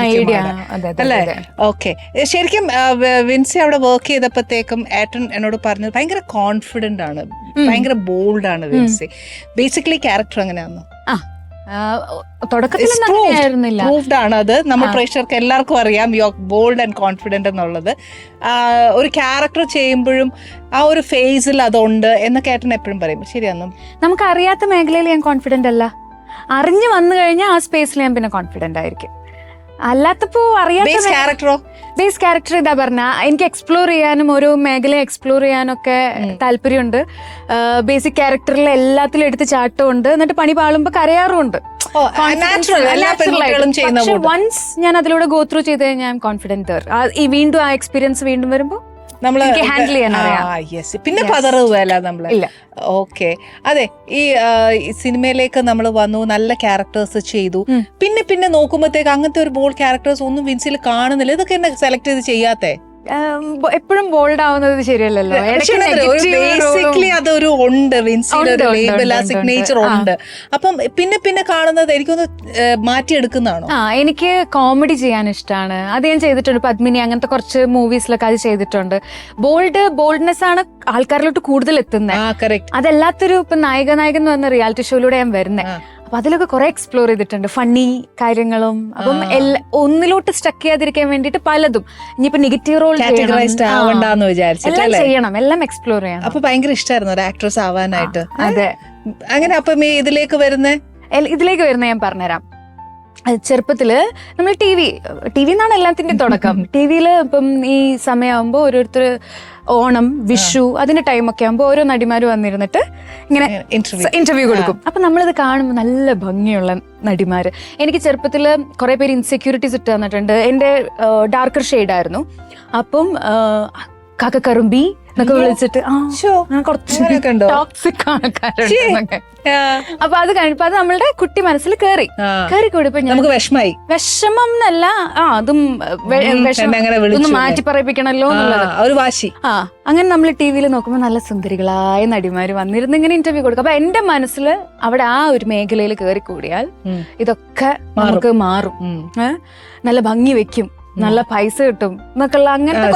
അല്ലേ? ഓക്കെ. ശരിക്കും വിൻസി അവിടെ വർക്ക് ചെയ്തപ്പോഴത്തേക്കും ഏട്ടൻ എന്നോട് പറഞ്ഞത് ഭയങ്കര കോൺഫിഡന്റ് ആണ്, ഭയങ്കര ബോൾഡ് ആണ് വിൻസി. ബേസിക്കലി ക്യാരക്ടർ അങ്ങനെയാണോ? പ്രൂവ്ഡ് ആണ് അത്. നമ്മൾ പ്രേക്ഷകർക്ക് എല്ലാവർക്കും അറിയാം you are bold and confident എന്നുള്ളത്. ഒരു ക്യാരക്ടർ ചെയ്യുമ്പോഴും ആ ഒരു ഫേസിൽ അതുണ്ട് എന്നൊക്കെ ഏട്ടൻ എപ്പോഴും പറയും. ശരിയാണോ? നമുക്ക് അറിയാത്ത മേഖലയിൽ ഞാൻ കോൺഫിഡന്റ് അല്ല, അറിഞ്ഞു വന്നു കഴിഞ്ഞാൽ ആ സ്പേസിൽ ഞാൻ പിന്നെ കോൺഫിഡന്റ് ആയിരിക്കും. അല്ലാത്തപ്പോ അറിയാത്ത ബേസ് ക്യാരക്ടർ ഇതാ പറഞ്ഞ, എനിക്ക് എക്സ്പ്ലോർ ചെയ്യാനും ഓരോ മേഖല എക്സ്പ്ലോർ ചെയ്യാനൊക്കെ താല്പര്യമുണ്ട്. ബേസിക് ക്യാരക്ടറിൽ എല്ലാത്തിലും എടുത്ത് ചാട്ടമുണ്ട്, എന്നിട്ട് പണി പാളുമ്പോ കരയാറുമുണ്ട്. വൺസ് ഞാൻ അതിലൂടെ ഗോ ത്രൂ ചെയ്ത് കഴിഞ്ഞാൽ കോൺഫിഡന്റ്. ഈ വീണ്ടും ആ എക്സ്പീരിയൻസ് വീണ്ടും വരുമ്പോ ഹാൻഡിൽ ചെയ്യാൻ അറിയാം. പിന്നെ പതറുകയല്ല നമ്മള്. ഓക്കെ. അതെ, ഈ സിനിമയിലേക്ക് നമ്മൾ വന്നു, നല്ല ക്യാരക്ടേഴ്സ് ചെയ്തു. പിന്നെ നോക്കുമ്പോഴത്തേക്ക് അങ്ങനത്തെ ഒരു ബോൾഡ് ക്യാരക്ടേഴ്സ് ഒന്നും വിൻസിൽ കാണുന്നില്ല. ഇതൊക്കെ എന്നെ സെലക്ട് ചെയ്ത് ചെയ്യാത്തേ? എപ്പോഴും ബോൾഡ് ആവുന്നത് ശരിയല്ലല്ലോ. ബേസിക്കലി അതൊരു ഉണ്ട്, വിൻസിയുടെ ഒരു ലേബൽ, ആ സിഗ്നേച്ചർ ഉണ്ട്. അപ്പം പിന്നെ കാണുന്നത് എനിക്കൊന്ന് മാറ്റിയെടുക്കുന്നതാണോ? എനിക്ക് കോമഡി ചെയ്യാൻ ഇഷ്ടമാണ്, അത് ഞാൻ ചെയ്തിട്ടുണ്ട്. പത്മിനി അങ്ങനത്തെ കുറച്ച് മൂവീസിലൊക്കെ അത് ചെയ്തിട്ടുണ്ട്. ബോൾഡ്നെസ് ആണ് ആൾക്കാരിലോട്ട് കൂടുതൽ എത്തുന്നത്. അതല്ലാത്തൊരു ഇപ്പൊ നായകൻ എന്ന് പറഞ്ഞ റിയാലിറ്റി ഷോയിലൂടെ ഞാൻ വരുന്നത്. അപ്പൊ അതിലൊക്കെ കുറെ എക്സ്പ്ലോർ ചെയ്തിട്ടുണ്ട്, ഫണ്ണി കാര്യങ്ങളും. അപ്പം ഒന്നിലോട്ട് സ്റ്റക്ക് ചെയ്യാതിരിക്കാൻ വേണ്ടിട്ട് പലതും, ഇനിയിപ്പോ നെഗറ്റീവ് റോൾ ചെയ്യണം, എല്ലാം എക്സ്പ്ലോർ ചെയ്യണം. അപ്പൊ ഭയങ്കര ഇഷ്ടമായിരുന്നു ഒരു ആക്ട്രസ് ആവാനായിട്ട്. അതെ. അങ്ങനെ അപ്പം ഇതിലേക്ക് വരുന്ന ഞാൻ പറഞ്ഞുതരാം. ചെറുപ്പത്തില് നമ്മൾ ടി വി എന്നാണ് എല്ലാത്തിന്റെയും തുടക്കം. ടിവിയില് ഇപ്പം ഈ സമയമാകുമ്പോ ഓരോരുത്തർ ഓണം, വിഷു അതിന്റെ ടൈമൊക്കെ ആകുമ്പോൾ ഓരോ നടിമാര് വന്നിരുന്നിട്ട് ഇങ്ങനെ ഇന്റർവ്യൂ കൊടുക്കും. അപ്പൊ നമ്മളിത് കാണുമ്പോൾ നല്ല ഭംഗിയുള്ള നടിമാര്. എനിക്ക് ചെറുപ്പത്തില് കുറെ പേര് ഇൻസെക്യൂരിറ്റീസ് ഇട്ട് തന്നിട്ടുണ്ട്. എന്റെ ഡാർക്കർ ഷെയ്ഡായിരുന്നു. അപ്പം കാക്കക്കറുമ്പി എന്നൊക്കെ വിളിച്ചിട്ട് കുറച്ച് ടോക്സിക് ആൾക്കാരുണ്ട്. അപ്പൊ അത് കഴിഞ്ഞപ്പോ അത് നമ്മളുടെ കുട്ടി മനസ്സിൽ കയറി കൂടിപ്പോ നമുക്ക് വിഷമം എന്നല്ല, അതും ഒന്ന് മാറ്റി പറയിപ്പിക്കണല്ലോ ഒരു വാശി. അങ്ങനെ നമ്മൾ ടി വിയിൽ നോക്കുമ്പോ നല്ല സുന്ദരികളായ നടിമാര് വന്നിരുന്ന് ഇങ്ങനെ ഇന്റർവ്യൂ കൊടുക്കും. അപ്പൊ എന്റെ മനസ്സിൽ അവിടെ ആ ഒരു മേഖലയിൽ കയറി കൂടിയാൽ ഇതൊക്കെ നമുക്ക് മാറും, നല്ല ഭംഗി വെക്കും, നല്ല പൈസ കിട്ടും എന്നൊക്കെയുള്ള അങ്ങനത്തെ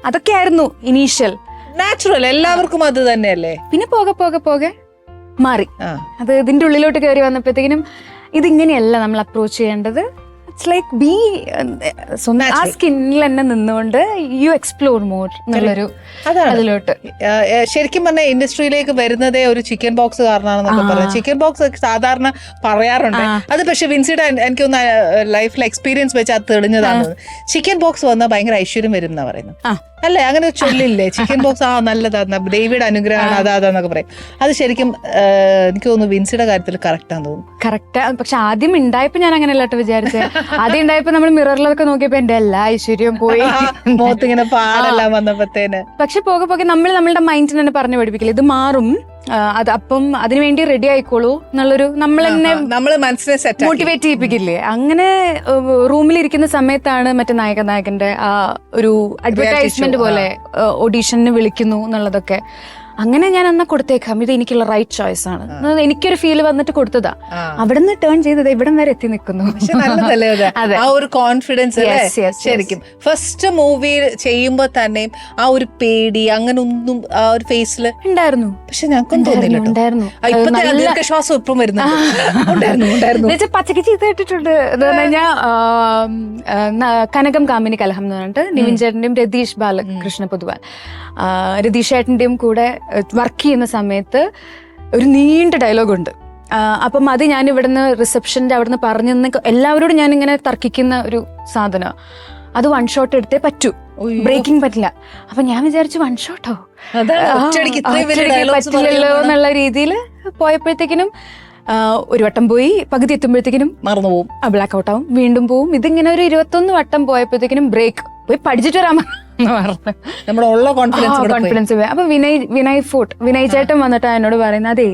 അതൊക്കെ ആയിരുന്നു ഇനീഷ്യൽ. നാച്ചുറൽ, എല്ലാവർക്കും അത് തന്നെയല്ലേ. പിന്നെ പോകെ മാറി. അത് ഇതിന്റെ ഉള്ളിലോട്ട് കയറി വന്നപ്പോഴത്തേക്കിനും ഇതിങ്ങനെയല്ല നമ്മൾ അപ്രോച്ച് ചെയ്യേണ്ടത്, ഇറ്റ്സ് ലൈക്ക് ബി ആ സ്കിന്നിൽ തന്നെ നിന്നുകൊണ്ട് യു എക്സ്പ്ലോർ മോർ എന്നുള്ളൊരു അതിലോട്ട്. ശരിക്കും പറഞ്ഞാൽ ഇൻഡസ്ട്രിയിലേക്ക് വരുന്നതേ ഒരു ചിക്കൻ ബോക്സ് കാരണമാണെന്നൊക്കെ പറയുന്നത്. ചിക്കൻ ബോക്സ് സാധാരണ പറയാറുണ്ട്, അത് പക്ഷെ വിൻസിയുടെ എനിക്കൊന്ന് ലൈഫിൽ എക്സ്പീരിയൻസ് വെച്ച് അത് തെളിഞ്ഞതാണ്. ചിക്കൻ ബോക്സ് വന്നാൽ ഭയങ്കര ഐശ്വര്യം വരും എന്നാ പറയുന്നത് അല്ലേ? അങ്ങനെ ചൊല്ലില്ലേ ചിക്കൻ ബോക്സ്? ദേവിയുടെ അനുഗ്രഹമാണ് അതാന്നൊക്കെ പറയും. അത് ശരിക്കും എനിക്ക് തോന്നുന്നു വിൻസിയുടെ കാര്യത്തിൽ കറക്റ്റ് ആണെന്ന് തോന്നുന്നു. കറക്റ്റ്. പക്ഷെ ആദ്യം ഉണ്ടായപ്പോ ഞാൻ അങ്ങനെ അല്ലാട്ട് വിചാരിച്ചത്. ആദ്യം ഉണ്ടായപ്പോ നമ്മൾ മിററിലൊക്കെ നോക്കിയപ്പോ എന്റെ എല്ലാ ഐശ്വര്യവും പോയി, മുഖത്തിങ്ങനെ പാടെല്ലാം വന്നപ്പോഴത്തേന്. പക്ഷെ പോകെ പോകെ നമ്മളുടെ മൈൻഡിന് തന്നെ പറഞ്ഞു പഠിപ്പിക്കില്ല, ഇത് മാറും, അത് അപ്പം അതിനുവേണ്ടി റെഡി ആയിക്കോളൂ എന്നുള്ളൊരു നമ്മൾ മനസ്സിനെ സെറ്റ് മോട്ടിവേറ്റ് ചെയ്യിപ്പിക്കില്ലേ. അങ്ങനെ റൂമിലിരിക്കുന്ന സമയത്താണ് മറ്റേ നായകന്റെ ആ ഒരു അഡ്വർടൈസ്മെന്റ് പോലെ ഓഡീഷന് വിളിക്കുന്നു എന്നുള്ളതൊക്കെ. അങ്ങനെ ഞാൻ അന്ന് കൊടുത്തേക്കാം, ഇത് എനിക്കുള്ള റൈറ്റ് ചോയ്സ് ആണ്, എനിക്കൊരു ഫീല് വന്നിട്ട് കൊടുത്തതാ. അവിടെ നിന്ന് ടേൺ ചെയ്തത് ഇവിടം വരെ എത്തി നിൽക്കുന്നു. ആ ഒരു കോൺഫിഡൻസ് ശരിക്കും ഫസ്റ്റ് മൂവി ചെയ്യുമ്പോ തന്നെ ആ ഒരു പേടി അങ്ങനെ ഒന്നും ആ ഒരു ഫേസിൽ ഉണ്ടായിരുന്നു. പക്ഷെ ഞങ്ങൾക്കൊന്നും തോന്നിയില്ലായിരുന്നു. ശ്വാസം ഇപ്പം വരുന്നുണ്ട്. പച്ചക്ക് ചീത്ത ഇട്ടിട്ടുണ്ട് എന്ന് പറഞ്ഞു കഴിഞ്ഞാൽ കനകം കാമിനി കലഹം എന്ന് പറഞ്ഞിട്ട് നിവിൻ ചേട്ടന്റെയും രതീഷ് ബാലകൃഷ്ണ പൊതുവാൾ രതീഷ് ചേട്ടന്റെയും കൂടെ വർക്ക് ചെയ്യുന്ന സമയത്ത് ഒരു നീണ്ട ഡയലോഗുണ്ട്. അപ്പം അത് ഞാൻ ഇവിടുന്ന് റിസപ്ഷന്റെ അവിടുന്ന് പറഞ്ഞു എല്ലാവരോടും ഞാൻ ഇങ്ങനെ തർക്കിക്കുന്ന ഒരു സാധനം. അത് വൺ ഷോട്ട് എടുത്തേ പറ്റൂ, ബ്രേക്കിംഗ് പറ്റില്ല. അപ്പൊ ഞാൻ വിചാരിച്ചു വൺ ഷോട്ടോ പറ്റില്ലല്ലോ എന്നുള്ള രീതിയിൽ പോയപ്പോഴത്തേക്കിനും ഒരു വട്ടം പോയി, പകുതി എത്തുമ്പോഴത്തേക്കിനും മറന്നുപോകും, ബ്ലാക്ക് ഔട്ട് ആവും, വീണ്ടും പോവും. ഇതിങ്ങനെ ഒരു 21 വട്ടം പോയപ്പോഴത്തേക്കിനും ബ്രേക്ക് പോയി പഠിച്ചിട്ട് വരാമെന്ന് പറഞ്ഞു. നമ്മളുള്ള കോൺഫിഡൻസ്. അപ്പൊ വിനയ് ചേട്ടൻ വന്നിട്ട് എന്നോട് പറയുന്നത്, അതെ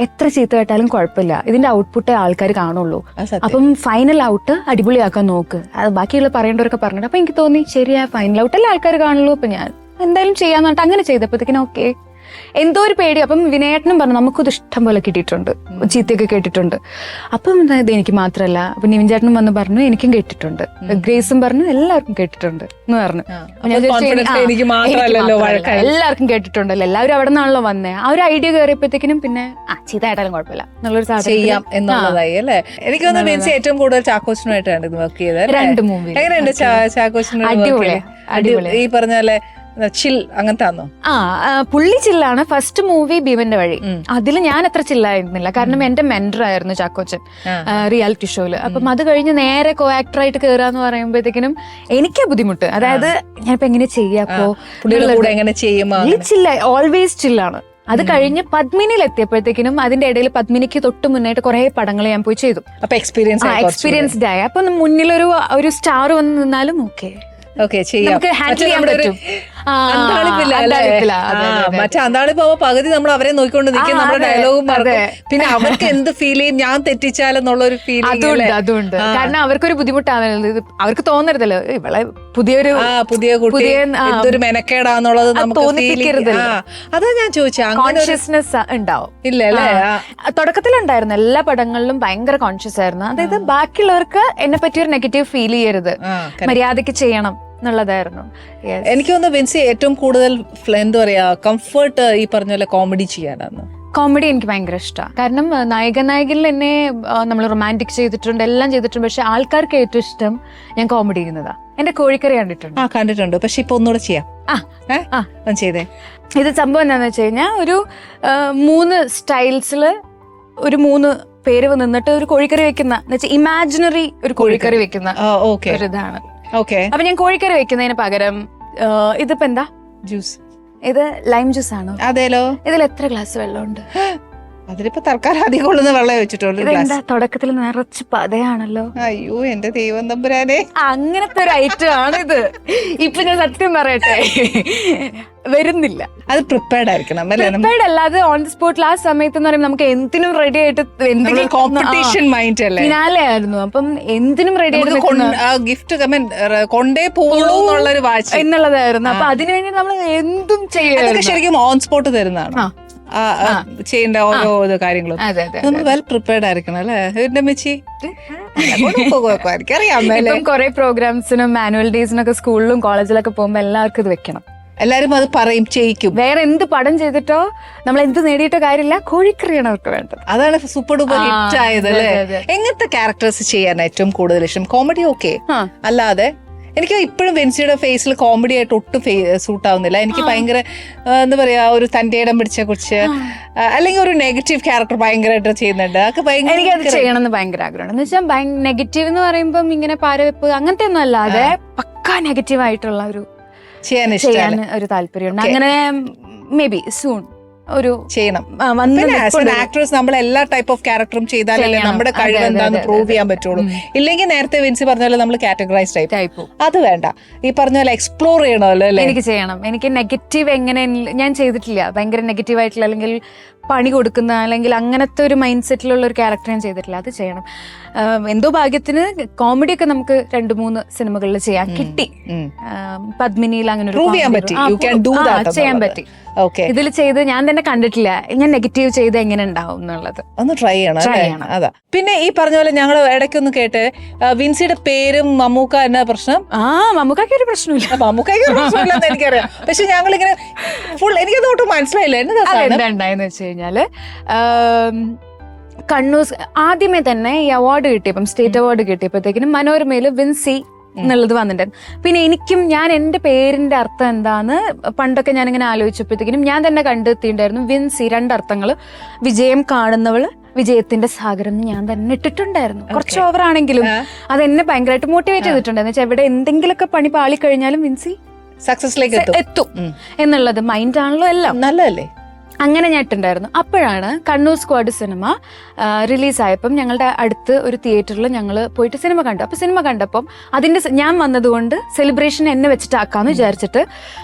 എത്ര ചീത്ത കേട്ടാലും കുഴപ്പമില്ല, ഇതിന്റെ ഔട്ട്പുട്ടേ ആൾക്കാർ കാണുള്ളൂ, അപ്പം ഫൈനൽ ഔട്ട് അടിപൊളിയാക്കാൻ നോക്ക്, അത് ബാക്കിയുള്ള പറയേണ്ടവരൊക്കെ പറഞ്ഞിട്ട്. അപ്പൊ എനിക്ക് തോന്നി ശരിയാ, ഫൈനൽ ഔട്ടല്ലേ ആൾക്കാർ കാണുള്ളൂ, അപ്പൊ ഞാൻ എന്തായാലും ചെയ്യാന്ന് പറഞ്ഞിട്ട് അങ്ങനെ ചെയ്തപ്പോഴത്തേക്കിനും ഓക്കെ. എന്തോ ഒരു പേടി. അപ്പം വിനയേട്ടനും പറഞ്ഞു നമുക്കിത് ഇഷ്ടം പോലെ കിട്ടിയിട്ടുണ്ട്, ചീത്തയൊക്കെ കേട്ടിട്ടുണ്ട്. അപ്പം ഇത് എനിക്ക് മാത്രമല്ല, അപ്പൊ നിവിൻ ചേട്ടനും വന്ന് പറഞ്ഞു എനിക്കും കേട്ടിട്ടുണ്ട്, ഗ്രേസും പറഞ്ഞു എല്ലാവർക്കും കേട്ടിട്ടുണ്ട് എന്ന് പറഞ്ഞു. എല്ലാവർക്കും കേട്ടിട്ടുണ്ടല്ലോ, എല്ലാവരും അവിടെ നിന്നാണല്ലോ വന്നേ. ആ ഒരു ഐഡിയ കയറിയപ്പോഴത്തേക്കിനും പിന്നെ ചീത്ത ആയിട്ടാലും കുഴപ്പമില്ല എന്നുള്ളൊരു സാധനം ചെയ്യാം എന്നുള്ളതായി അല്ലേ? എനിക്ക് തോന്നുന്നു ബിൻസി ഏറ്റവും കൂടുതൽ ചാക്കോച്ചനുമായിട്ടാണ് വർക്ക് ചെയ്തത്. 2 മൂവി. എങ്ങനെയുണ്ട് ചാക്കോച്ചൻ? അടിപൊളി. ഈ പറഞ്ഞ പോലെ ചിൽ അങ്ങനത്തെ പുള്ളി ചില്ലാണ്. ഫസ്റ്റ് മൂവി ഭീമന്റെ വഴി, അതിൽ ഞാൻ അത്ര ചില്ലായിരുന്നില്ല, കാരണം എന്റെ മെന്റർ ആയിരുന്നു ചാക്കോച്ചൻ റിയാലിറ്റി ഷോയില്. അപ്പം അത് കഴിഞ്ഞ് നേരെ കോ ആക്ടറായിട്ട് കയറാന്ന് പറയുമ്പോഴത്തേക്കിനും എനിക്ക് ബുദ്ധിമുട്ട്. അതായത് ഞാനിപ്പോ എങ്ങനെ ചെയ്യാപ്പോ ചില്ല, ഓൾവേസ് ചില്ലാണ്. അത് കഴിഞ്ഞ് പത്മിനിയിൽ എത്തിയപ്പോഴത്തേക്കിനും അതിന്റെ ഇടയിൽ പത്മിനിക്ക് തൊട്ട് മുന്നായിട്ട് കുറെ പടങ്ങൾ ഞാൻ പോയി ചെയ്തു. അപ്പൊ എക്സ്പീരിയൻസ്ഡ് ആയി. അപ്പൊ മുന്നിലൊരു സ്റ്റാർ വന്ന് നിന്നാലും ഓക്കെ നമുക്ക് ഹാൻഡിൽ ചെയ്യാൻ പറ്റും. മറ്റേ അന്താളിപ്പോ പകുതി നമ്മൾ അവരെ നോക്കിക്കൊണ്ട് നിൽക്കും, നമ്മുടെ ഡയലോഗും മറക്കും, പിന്നെ അവർക്ക് എന്ത് ഫീൽ ചെയ്യും ഞാൻ തെറ്റിച്ചാലെന്നുള്ള ഒരു ഫീൽ. അതുണ്ട് കാരണം അവർക്കൊരു ബുദ്ധിമുട്ടാണല്ലോ, അവർക്ക് തോന്നരുതല്ലോ ഇവളെ പുതിയ കുട്ടി എന്തൊരു മെനക്കേടാന്നുള്ളത് നമുക്ക് തോന്നിപ്പിക്കരുത്. അതാ ഞാൻ ചോദിച്ചാ, കോൺഷ്യസ്നെസ് ഉണ്ടാവും ഇല്ല അല്ലേ? തുടക്കത്തിലുണ്ടായിരുന്നു, എല്ലാ പടങ്ങളിലും ഭയങ്കര കോൺഷ്യസ് ആയിരുന്നു. അതായത് ബാക്കിയുള്ളവർക്ക് എന്നെ പറ്റി ഒരു നെഗറ്റീവ് ഫീൽ ചെയ്യരുത്, മര്യാദക്ക് ചെയ്യണം എന്നുള്ളതായിരുന്നു. എനിക്ക് തോന്നുന്നു വിൻസി ഏറ്റവും കൂടുതൽ എന്താ പറയാ കംഫർട്ട് ഈ പറഞ്ഞ പോലെ കോമഡി ചെയ്യാനാണ്. കോമഡി എനിക്ക് ഭയങ്കര ഇഷ്ടമാണ്. കാരണം നായികയിൽ എന്നെ നമ്മൾ റൊമാൻറ്റിക് ചെയ്തിട്ടുണ്ട്, എല്ലാം ചെയ്തിട്ടുണ്ട്. പക്ഷെ ആൾക്കാർക്ക് ഏറ്റവും ഇഷ്ടം ഞാൻ കോമഡി ചെയ്യുന്നതാ. എന്റെ കോഴിക്കറി കണ്ടിട്ടുണ്ട്. പക്ഷെ ഇപ്പൊ ഒന്നുകൂടെ ചെയ്യാം ചെയ്തേ. ഇത് സംഭവം എന്താന്ന് വെച്ച് കഴിഞ്ഞാൽ ഒരു 3 സ്റ്റൈൽസില് ഒരു 3 പേര് നിന്നിട്ട് ഒരു കോഴിക്കറി വെക്കുന്ന ഇമാജിനറി ഒരു കോഴിക്കറി വെക്കുന്ന ഒരു ഇതാണ്. അപ്പൊ ഞാൻ കോഴിക്കറി വെക്കുന്നതിന് പകരം ഇതിപ്പോ എന്താ ജ്യൂസ്, ഇത് ലൈം ജ്യൂസ് ആണോ? അതേലോ. ഇതിൽ എത്ര ഗ്ലാസ് വെള്ളമുണ്ട്? അതിലിപ്പോ തൽക്കാലം അധികം കൊള്ളുന്ന വെള്ളം വെച്ചിട്ടുള്ളൂ. തുടക്കത്തിൽ നിറച്ച് പതയാണല്ലോ. അയ്യോ എന്റെ ദൈവം തമ്പുരാനെ, അങ്ങനത്തെ ഒരു ഐറ്റം ആണിത്. ഇപ്പൊ ഞാൻ സത്യം പറയട്ടെ, വരുന്നില്ല. അത് പ്രിപ്പയർഡ് ആയിരിക്കണം. പ്രിപ്പയർഡ് അല്ലാതെ ഓൺ ദി സ്പോട്ടിൽ ആ സമയത്ത് എന്ന് പറയുമ്പോൾ നമുക്ക് എന്തിനും റെഡി ആയിട്ട്, എന്തെങ്കിലും കോമ്പറ്റീഷൻ മൈൻഡ് അല്ലേ, ഫിനാലെ ആയിരുന്നു. അപ്പം എന്തിനും റെഡി ആയിട്ട് ഗിഫ്റ്റ് കൊണ്ടേ പോകുള്ളൂ എന്നുള്ളൊരു വാച്ച് എന്നുള്ളതായിരുന്നു. അപ്പൊ അതിനുവേണ്ടി നമ്മൾ എന്തും ചെയ്യാം. ശരിക്കും ഓൺ സ്പോട്ട് തരുന്നതാണ് ചെയ്യേണ്ട ഓരോ കാര്യങ്ങളും. നമ്മൾ വെൽ പ്രിപ്പയർഡ് ആയിരിക്കണം അല്ലേ എന്റെ മെച്ചി? എനിക്കറിയാം. കുറെ പ്രോഗ്രാംസിനും ആനുവൽ ഡേയ്സിനൊക്കെ സ്കൂളിലും കോളേജിലൊക്കെ പോകുമ്പോ എല്ലാവർക്കും ഇത് വെക്കണം. എല്ലാരും അത് പറയും, ചെയ്യിക്കും. വേറെ എന്ത് പടം ചെയ്തിട്ടോ നമ്മൾ എന്ത് നേടിയിട്ടോ കാര്യമില്ല, കോഴിക്കറിയാണ് അവർക്ക് വേണ്ടത്. അതാണ് സൂപ്പർ ഡൂപ്പർ ഹിറ്റ് ആയത് അല്ലേ? അതെ. എങ്ങനത്തെ ക്യാരക്ടേഴ്സ് ചെയ്യാൻ ഏറ്റവും കൂടുതൽ ഇഷ്ടം? കോമഡി ഓക്കെ, അല്ലാതെ എനിക്ക് ഇപ്പോഴും വെൻസിയുടെ ഫേസിൽ കോമഡി ആയിട്ട് ഒട്ടും സൂട്ട് ആവുന്നില്ല. എനിക്ക് ഭയങ്കര എന്താ പറയാ, ഒരു തന്റെ ഇടം പിടിച്ച കുറിച്ച്, അല്ലെങ്കിൽ ഒരു നെഗറ്റീവ് ക്യാരക്ടർ ഭയങ്കരമായിട്ട് ചെയ്യുന്നുണ്ട്. അതൊക്കെ ഭയങ്കര എനിക്കത് ചെയ്യണമെന്ന് ഭയങ്കര ആഗ്രഹമാണ്. എന്ന് വെച്ചാൽ നെഗറ്റീവ് എന്ന് പറയുമ്പം ഇങ്ങനെ പാരവെപ്പ് അങ്ങനത്തെ ഒന്നും അല്ലാതെ പക്കാ നെഗറ്റീവ് ആയിട്ടുള്ള ഒരു ചെയ്യാൻ ഒരു താല്പര്യമുണ്ട്. അങ്ങനെ മേ ബി സൂൺ ഒരു ചെയ്യണം. ആക്ടേഴ്സ് നമ്മൾ എല്ലാ ടൈപ്പ് ഓഫ് ക്യാരക്ടറും ചെയ്താലല്ലേ നമ്മുടെ കഴിവ് എന്താന്ന് പ്രൂവ് ചെയ്യാൻ പറ്റുള്ളൂ. ഇല്ലെങ്കിൽ നേരത്തെ വിൻസി പറഞ്ഞ പോലെ നമ്മൾ കാറ്റഗറൈസ് ടൈപ്പ്, അത് വേണ്ട. ഈ പറഞ്ഞ പോലെ എക്സ്പ്ലോർ ചെയ്യണമല്ലോ അല്ലേ? എനിക്ക് ചെയ്യണം. എനിക്ക് നെഗറ്റീവ് എങ്ങനെ ഞാൻ ചെയ്തിട്ടില്ല. ഭയങ്കര നെഗറ്റീവ് ആയിട്ടുള്ള അല്ലെങ്കിൽ പണി കൊടുക്കുന്ന അല്ലെങ്കിൽ അങ്ങനത്തെ ഒരു മൈൻഡ് സെറ്റിലുള്ള ഒരു ക്യാരക്ടർ ഞാൻ ചെയ്തിട്ടില്ല. അത് ചെയ്യണം. എന്തോ ഭാഗ്യത്തിന് കോമഡി ഒക്കെ നമുക്ക് 2-3 സിനിമകളിൽ ചെയ്യാൻ കിട്ടി. പത്മിനിയിൽ അങ്ങനെ ചെയ്യാൻ പറ്റി. ഇതിൽ ചെയ്ത് ഞാൻ തന്നെ കണ്ടിട്ടില്ല ഞാൻ നെഗറ്റീവ് ചെയ്ത് എങ്ങനെ ഉണ്ടാവും എന്നുള്ളത്. ഒന്ന് ട്രൈ ചെയ്യണം. അതാ. പിന്നെ ഈ പറഞ്ഞ പോലെ ഞങ്ങൾ ഇടയ്ക്കൊന്ന് കേട്ട് വിൻസിയുടെ പേരും മമ്മൂക്ക എന്ന പ്രശ്നം. മമ്മൂക്കാക്ക് ഒരു പ്രശ്നമില്ല. മമ്മൂക്കാക്ക് പ്രശ്നമില്ലെന്ന് എനിക്കറിയാം. പക്ഷെ ഞങ്ങളിങ്ങനെ ഫുൾ എനിക്കത് ഒട്ടും മനസ്സിലായില്ല. എന്തായെന്ന് വെച്ച് കഴിഞ്ഞാല് കണ്ണൂർ ആദ്യമേ തന്നെ ഈ അവാർഡ് കിട്ടിയപ്പം, സ്റ്റേറ്റ് അവാർഡ് കിട്ടിയപ്പോഴത്തേക്കിനും മനോരമയില് വിൻസി എന്നുള്ളത് വന്നിട്ടുണ്ടായിരുന്നു. പിന്നെ എനിക്കും ഞാൻ എന്റെ പേരിന്റെ അർത്ഥം എന്താന്ന് പണ്ടൊക്കെ ഞാനിങ്ങനെ ആലോചിച്ചപ്പോഴത്തേക്കിനും ഞാൻ തന്നെ കണ്ടെത്തിയിട്ടുണ്ടായിരുന്നു. വിൻസി 2 അർത്ഥങ്ങള്, വിജയം കാണുന്നവള്, വിജയത്തിന്റെ സാഗരം എന്ന് ഞാൻ തന്നെ ഇട്ടിട്ടുണ്ടായിരുന്നു. കുറച്ച് ഓവർ ആണെങ്കിലും അതെന്നെ ഭയങ്കരമായിട്ട് മോട്ടിവേറ്റ് ചെയ്തിട്ടുണ്ടായിരുന്നു. വെച്ചാൽ എവിടെ എന്തെങ്കിലുമൊക്കെ പണി പാളി കഴിഞ്ഞാലും വിൻസി സക്സസിലേക്ക് എത്തും എന്നുള്ളത് മൈൻഡ് ആണല്ലോ എല്ലാം. നല്ലതല്ലേ? അങ്ങനെ ഞാൻ ഇട്ടുണ്ടായിരുന്നു. അപ്പോഴാണ് കണ്ണൂർ സ്ക്വാഡ് സിനിമ റിലീസായപ്പം ഞങ്ങളുടെ അടുത്ത് ഒരു തിയേറ്ററിൽ ഞങ്ങൾ പോയിട്ട് സിനിമ കണ്ടു. അപ്പോൾ സിനിമ കണ്ടപ്പം അതിൻ്റെ ഞാൻ വന്നതുകൊണ്ട് സെലിബ്രേഷൻ എന്നെ വെച്ചിട്ടാക്കാമെന്ന് വിചാരിച്ചിട്ട്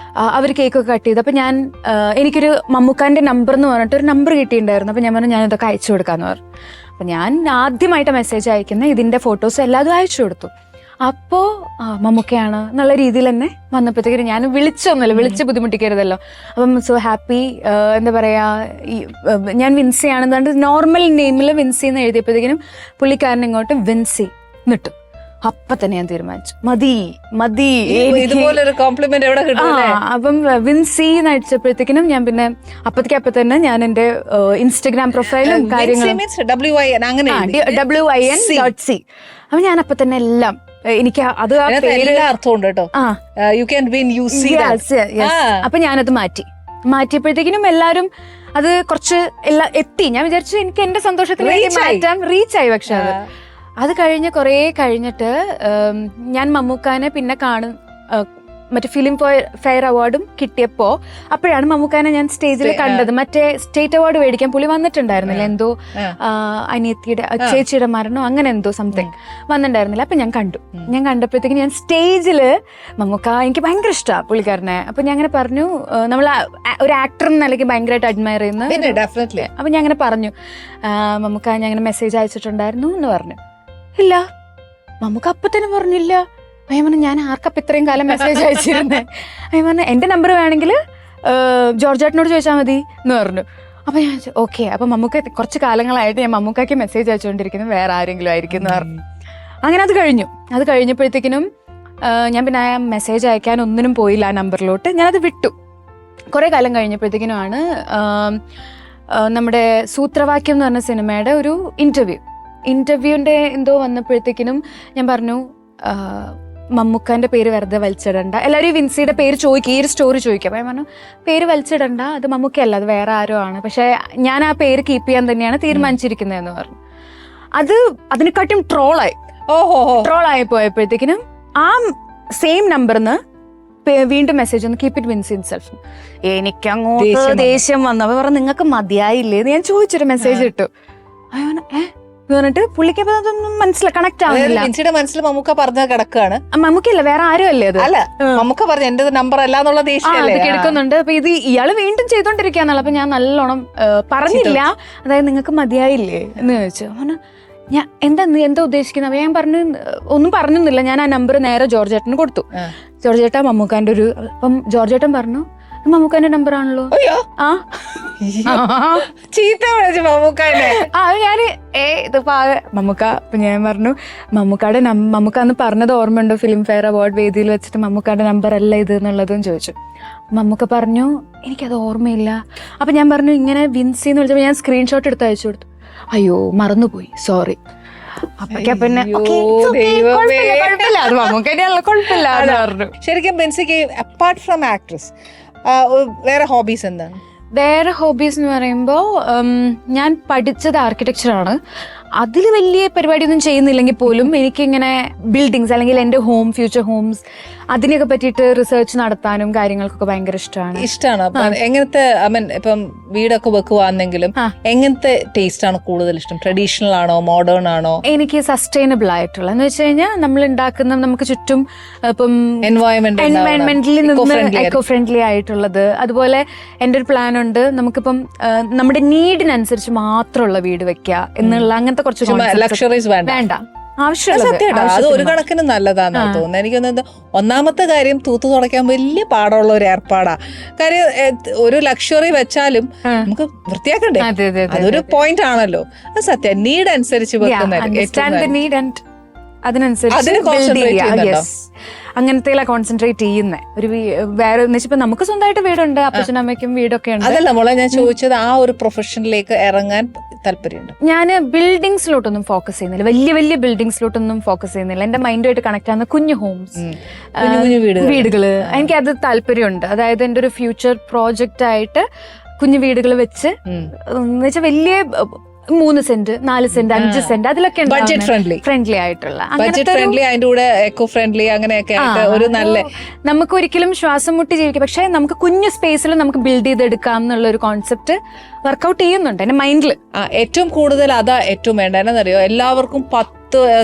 അവർ കേക്കൊക്കെ കട്ട് ചെയ്തു. അപ്പോൾ ഞാൻ എനിക്കൊരു മമ്മൂക്കാൻ്റെ നമ്പർ എന്ന് പറഞ്ഞിട്ട് ഒരു നമ്പർ കിട്ടിയിട്ടുണ്ടായിരുന്നു. അപ്പോൾ ഞാൻ പറഞ്ഞു ഞാനിതൊക്കെ അയച്ചു കൊടുക്കാമെന്ന് പറഞ്ഞു. അപ്പോൾ ഞാൻ ആദ്യമായിട്ട് മെസ്സേജ് അയക്കുന്ന ഇതിൻ്റെ ഫോട്ടോസ് എല്ലാതും അയച്ചു കൊടുത്തു. അപ്പോൾ മമ്മൂക്കയാണ് എന്നുള്ള രീതിയിൽ തന്നെ വന്നപ്പോഴത്തേക്കും ഞാൻ വിളിച്ച് ബുദ്ധിമുട്ടിക്കരുതല്ലോ. അപ്പം സോ ഹാപ്പി, എന്താ പറയാ, ഞാൻ വിൻസി ആണെന്നുകൊണ്ട് നോർമൽ നെയിമിൽ വിൻസി എന്ന് എഴുതിയപ്പോഴത്തേക്കിനും പുള്ളിക്കാരൻ ഇങ്ങോട്ട് വിൻസി നിട്ടു. അപ്പൊ തന്നെ ഞാൻ തീരുമാനിച്ചു മതി ഇതുപോലൊരു കോംപ്ലിമെന്റ് എവിടെ കിട്ടും. അപ്പം വിൻസി എന്ന് അടിച്ചപ്പോഴത്തേക്കിനും ഞാൻ പിന്നെ അപ്പൊ തന്നെ ഞാൻ എന്റെ ഇൻസ്റ്റഗ്രാം പ്രൊഫൈലും കാര്യങ്ങളും WIN.C അപ്പൊ ഞാൻ അപ്പൊ തന്നെ എല്ലാം എനിക്ക് അത് അർത്ഥമുണ്ട് കേട്ടോ. അപ്പൊ ഞാനത് മാറ്റിയപ്പോഴത്തേക്കിനും എല്ലാരും അത് കുറച്ച് എല്ലാം എത്തി. ഞാൻ വിചാരിച്ചു എനിക്ക് എന്റെ സന്തോഷത്തിലേക്ക് മാറ്റാൻ റീച്ചായി. പക്ഷെ അത് കഴിഞ്ഞ് കുറേ കഴിഞ്ഞിട്ട് ഞാൻ മമ്മൂക്കാനെ പിന്നെ മറ്റേ ഫിലിം ഫെയർ അവാർഡും കിട്ടിയപ്പോ അപ്പോഴാണ് മമ്മൂക്കാനെ ഞാൻ സ്റ്റേജിൽ കണ്ടത്. മറ്റേ സ്റ്റേറ്റ് അവാർഡ് മേടിക്കാൻ പുള്ളി വന്നിട്ടുണ്ടായിരുന്നില്ല. എന്തോ അനിയത്തിയുടെ ചേച്ചിയുടെ മരണോ അങ്ങനെ എന്തോ സംതിങ് വന്നിട്ടുണ്ടായിരുന്നില്ല. അപ്പൊ ഞാൻ കണ്ടപ്പോഴത്തേക്ക് ഞാൻ സ്റ്റേജില് മമ്മൂക്ക എനിക്ക് ഭയങ്കര ഇഷ്ടമാണ് പുള്ളിക്കാരനെ. അപ്പൊ ഞാൻ അങ്ങനെ പറഞ്ഞു, നമ്മൾ ഒരു ആക്ടർ എന്ന നിലയ്ക്ക് ഭയങ്കരമായിട്ട് അഡ്മയർ ചെയ്യുന്ന. അപ്പൊ ഞാൻ അങ്ങനെ പറഞ്ഞു, മമ്മൂക്ക ഞാൻ അങ്ങനെ മെസ്സേജ് അയച്ചിട്ടുണ്ടായിരുന്നു എന്ന് പറഞ്ഞു. ഇല്ല, മമ്മൂക്ക അപ്പൊ തന്നെ പറഞ്ഞില്ല. അയ്യ പറഞ്ഞു ഞാൻ ആർക്കപ്പം ഇത്രയും കാലം മെസ്സേജ് അയച്ചിരുന്നേ? അയ്യ പറഞ്ഞു എന്റെ നമ്പർ വേണമെങ്കിൽ ജോർജേട്ടനോട് ചോദിച്ചാൽ മതി എന്ന് പറഞ്ഞു. അപ്പൊ ഞാൻ ഓക്കെ. അപ്പൊ മമ്മൂക്ക കുറച്ച് കാലങ്ങളായിട്ട് ഞാൻ മമ്മൂക്കാക്ക് മെസ്സേജ് അയച്ചുകൊണ്ടിരിക്കുന്നത് വേറെ ആരെങ്കിലും ആയിരിക്കും എന്ന് പറഞ്ഞു. അങ്ങനെ അത് കഴിഞ്ഞപ്പോഴത്തേക്കിനും ഞാൻ പിന്നെ ആ മെസ്സേജ് അയക്കാൻ ഒന്നിനും പോയില്ല ആ നമ്പറിലോട്ട്. ഞാനത് വിട്ടു. കുറെ കാലം കഴിഞ്ഞപ്പോഴത്തേക്കിനുമാണ് നമ്മുടെ സൂത്രവാക്യം എന്ന് പറഞ്ഞ സിനിമയുടെ ഒരു ഇന്റർവ്യൂവിന്റെ എന്തോ വന്നപ്പോഴത്തേക്കിനും ഞാൻ പറഞ്ഞു മമ്മൂക്കാന്റെ പേര് വെറുതെ വലിച്ചിടണ്ട. എല്ലാവരും വിൻസിയുടെ പേര് ചോദിക്കും, ഈ ഒരു സ്റ്റോറി ചോദിക്കും. അപ്പം ഞാൻ പറഞ്ഞു പേര് വലിച്ചിടണ്ട, അത് മമ്മൂക്കയല്ല, അത് വേറെ ആരോ ആണ്. പക്ഷെ ഞാൻ ആ പേര് കീപ്പ് ചെയ്യാൻ തന്നെയാണ് തീരുമാനിച്ചിരിക്കുന്നതെന്ന് പറഞ്ഞു. അതിനെക്കാട്ടും ട്രോളായി പോയപ്പോഴത്തേക്കിനും ആ സെയിം നമ്പറിന്ന് വീണ്ടും മെസ്സേജ് ഒന്ന് കീപ് ഇറ്റ് വിൻസി ഹിംസെൽഫ്. എനിക്ക് അങ്ങോട്ട് ദേഷ്യം വന്നു. അപ്പൊ പറഞ്ഞു നിങ്ങൾക്ക് മതിയായില്ലേ എന്ന് ഞാൻ ചോദിച്ചൊരു മെസ്സേജ് ഇട്ടു. പറഞ്ഞിട്ട് പുള്ളിക്ക് അതൊന്നും കണക്ട് ആവുന്നില്ല. മനസ്സിൽ മമ്മൂക്ക പറഞ്ഞ കിടക്കാണ്. മമ്മൂക്കല്ല, വേറെ ആരും അല്ലേ അത്. അല്ല, മമ്മൂക്ക പറഞ്ഞു എന്റെ നമ്പർ അല്ല എന്നുള്ള കിടക്കുന്നുണ്ട്. അപ്പൊ ഇത് ഇയാള് വീണ്ടും ചെയ്തോണ്ടിരിക്കാന്നുള്ള. അപ്പൊ ഞാൻ നല്ലോണം പറഞ്ഞില്ല, അതായത് നിങ്ങൾക്ക് മതിയായില്ലേ എന്ന് ചോദിച്ചു. പറഞ്ഞു ഞാൻ എന്താ ഉദ്ദേശിക്കുന്നത്? അപ്പൊ ഞാൻ പറഞ്ഞു ഒന്നും പറഞ്ഞൊന്നുമില്ല. ഞാൻ ആ നമ്പർ നേരെ ജോർജേട്ടന് കൊടുത്തു. ജോർജേട്ട മമ്മൂക്കാന്റെ ഒരു. അപ്പം ജോർജേട്ടൻ പറഞ്ഞു മമ്മൂക്കാന്റെ നമ്പർ ആണല്ലോ. ഞാന് മമ്മൂക്ക. അപ്പൊ ഞാൻ പറഞ്ഞു മമ്മൂക്ക അന്ന് പറഞ്ഞത് ഓർമ്മയുണ്ടോ ഫിലിം ഫെയർ അവാർഡ് വേദിയിൽ വെച്ചിട്ട് മമ്മൂക്കാന്റെ നമ്പർ അല്ല ഇത് എന്നുള്ളതും ചോദിച്ചു. മമ്മൂക്ക പറഞ്ഞു എനിക്കത് ഓർമ്മയില്ല. അപ്പൊ ഞാൻ പറഞ്ഞു ഇങ്ങനെ വിൻസി എന്ന് വിളിച്ചപ്പോൾ ഞാൻ സ്ക്രീൻഷോട്ട് എടുത്ത് അയച്ചു കൊടുത്തു. അയ്യോ മറന്നുപോയി, സോറി. അപ്പൊക്കെ പിന്നെ കുഴപ്പമില്ല, അത് മമ്മൂക്കനെയുള്ള കുഴപ്പമില്ല എന്ന് പറഞ്ഞു. ശരിക്കും ബെൻസിക്ക് അപ്പാർട്ട് ഫ്രം ആക്ട്രസ് വേറെ ഹോബീസ് എന്താണ്? വേറെ ഹോബീസ് എന്ന് പറയുമ്പോൾ ഞാൻ പഠിച്ചത് ആർക്കിടെക്ചറാണ്. അതിൽ വലിയ പരിപാടിയൊന്നും ചെയ്യുന്നില്ലെങ്കിൽ പോലും എനിക്കിങ്ങനെ ബിൽഡിങ്സ് അല്ലെങ്കിൽ എൻ്റെ ഹോം, ഫ്യൂച്ചർ ഹോംസ് അതിനെയൊക്കെ പറ്റിയിട്ട് റിസർച്ച് നടത്താനും കാര്യങ്ങൾക്കൊക്കെ ഭയങ്കര ഇഷ്ടമാണ്. അപ്പൊ എങ്ങനത്തെ ഐ മീൻ ഇപ്പം വീടൊക്കെ വെക്കുവാണെങ്കിലും എങ്ങനത്തെ ടേസ്റ്റ് ആണ് കൂടുതൽ ഇഷ്ടം? ട്രഡീഷണൽ ആണോ, മോഡേൺ ആണോ? എനിക്ക് സസ്റ്റൈനബിൾ ആയിട്ടുള്ള എന്ന് വെച്ച് കഴിഞ്ഞാൽ നമ്മൾ ഉണ്ടാക്കുന്ന നമുക്ക് ചുറ്റും ഇപ്പം എൻവയോൺമെന്റലി നിന്ന് എക്കോ ഫ്രണ്ട്ലി ആയിട്ടുള്ളത്. അതുപോലെ എൻ്റെ ഒരു പ്ലാൻ ഉണ്ട്, നമുക്കിപ്പം നമ്മുടെ നീഡിനനുസരിച്ച് മാത്രമുള്ള വീട് വെക്കുക എന്നുള്ള അങ്ങനത്തെ കുറച്ച് ലക്ഷറീസ് വേണ്ട. അത് ഒരു കണക്കിന് നല്ലതാണെന്ന് തോന്നുന്നു. എനിക്കൊന്നത് ഒന്നാമത്തെ കാര്യം തൂത്തു തുടയ്ക്കാൻ വലിയ പാടുള്ള ഒരു ഏർപ്പാടാ. കാര്യം ഒരു ലക്ഷറി വെച്ചാലും നമുക്ക് വൃത്തിയാക്കണ്ടേ, അതൊരു പോയിന്റ് ആണല്ലോ. അത് സത്യം, നീഡ് അനുസരിച്ച് അങ്ങനത്തെ കോൺസെൻട്രേറ്റ് ചെയ്യുന്നത്. ഒരു വേറെ വെച്ചപ്പോ നമുക്ക് സ്വന്തമായിട്ട് വീടുണ്ട്, അപ്പച്ചനും അമ്മയ്ക്കും വീടൊക്കെ ഉണ്ട്. അതല്ല മോളെ ഞാൻ ചോദിച്ചത്, ആ ഒരു പ്രൊഫഷനിലേക്ക് ഇറങ്ങാൻ താല്പര്യമുണ്ട്? ഞാൻ ബിൽഡിങ്സിലോട്ടൊന്നും ഫോക്കസ് ചെയ്യുന്നില്ല, വലിയ വലിയ ബിൽഡിങ്സിലോട്ടൊന്നും ഫോക്കസ് ചെയ്യുന്നില്ല. എന്റെ മൈൻഡുമായിട്ട് കണക്ട് ആവുന്ന കുഞ്ഞു ഹോംസ്, വീടുകള്, എനിക്കത് താല്പര്യമുണ്ട്. അതായത് എന്റെ ഒരു ഫ്യൂച്ചർ പ്രോജക്റ്റ് ആയിട്ട് കുഞ്ഞു വീടുകൾ വെച്ച് എന്നുവെച്ചാൽ വലിയ 3 സെന്റ് 4 സെന്റ് 5 സെന്റ് അതിലൊക്കെ ബഡ്ജറ്റ് ഫ്രണ്ട്ലി ആയിട്ടുള്ള, ബഡ്ജറ്റ് ഫ്രണ്ട്ലി, അതിന്റെ കൂടെ എക്കോ ഫ്രണ്ട്ലി, അങ്ങനെയൊക്കെ ഒരു നല്ല, നമുക്ക് ഒരിക്കലും ശ്വാസം മുട്ടി ജീവിക്കാം, പക്ഷെ നമുക്ക് കുഞ്ഞു സ്പേസിൽ നമുക്ക് ബിൽഡ് ചെയ്തെടുക്കാം എന്നുള്ള ഒരു കോൺസെപ്റ്റ് വർക്ക്ഔട്ട് ചെയ്യുന്നുണ്ട് എന്റെ മൈൻഡിൽ. ഏറ്റവും കൂടുതൽ അതാ ഏറ്റവും വേണ്ട. എന്നറിയോ, എല്ലാവർക്കും 10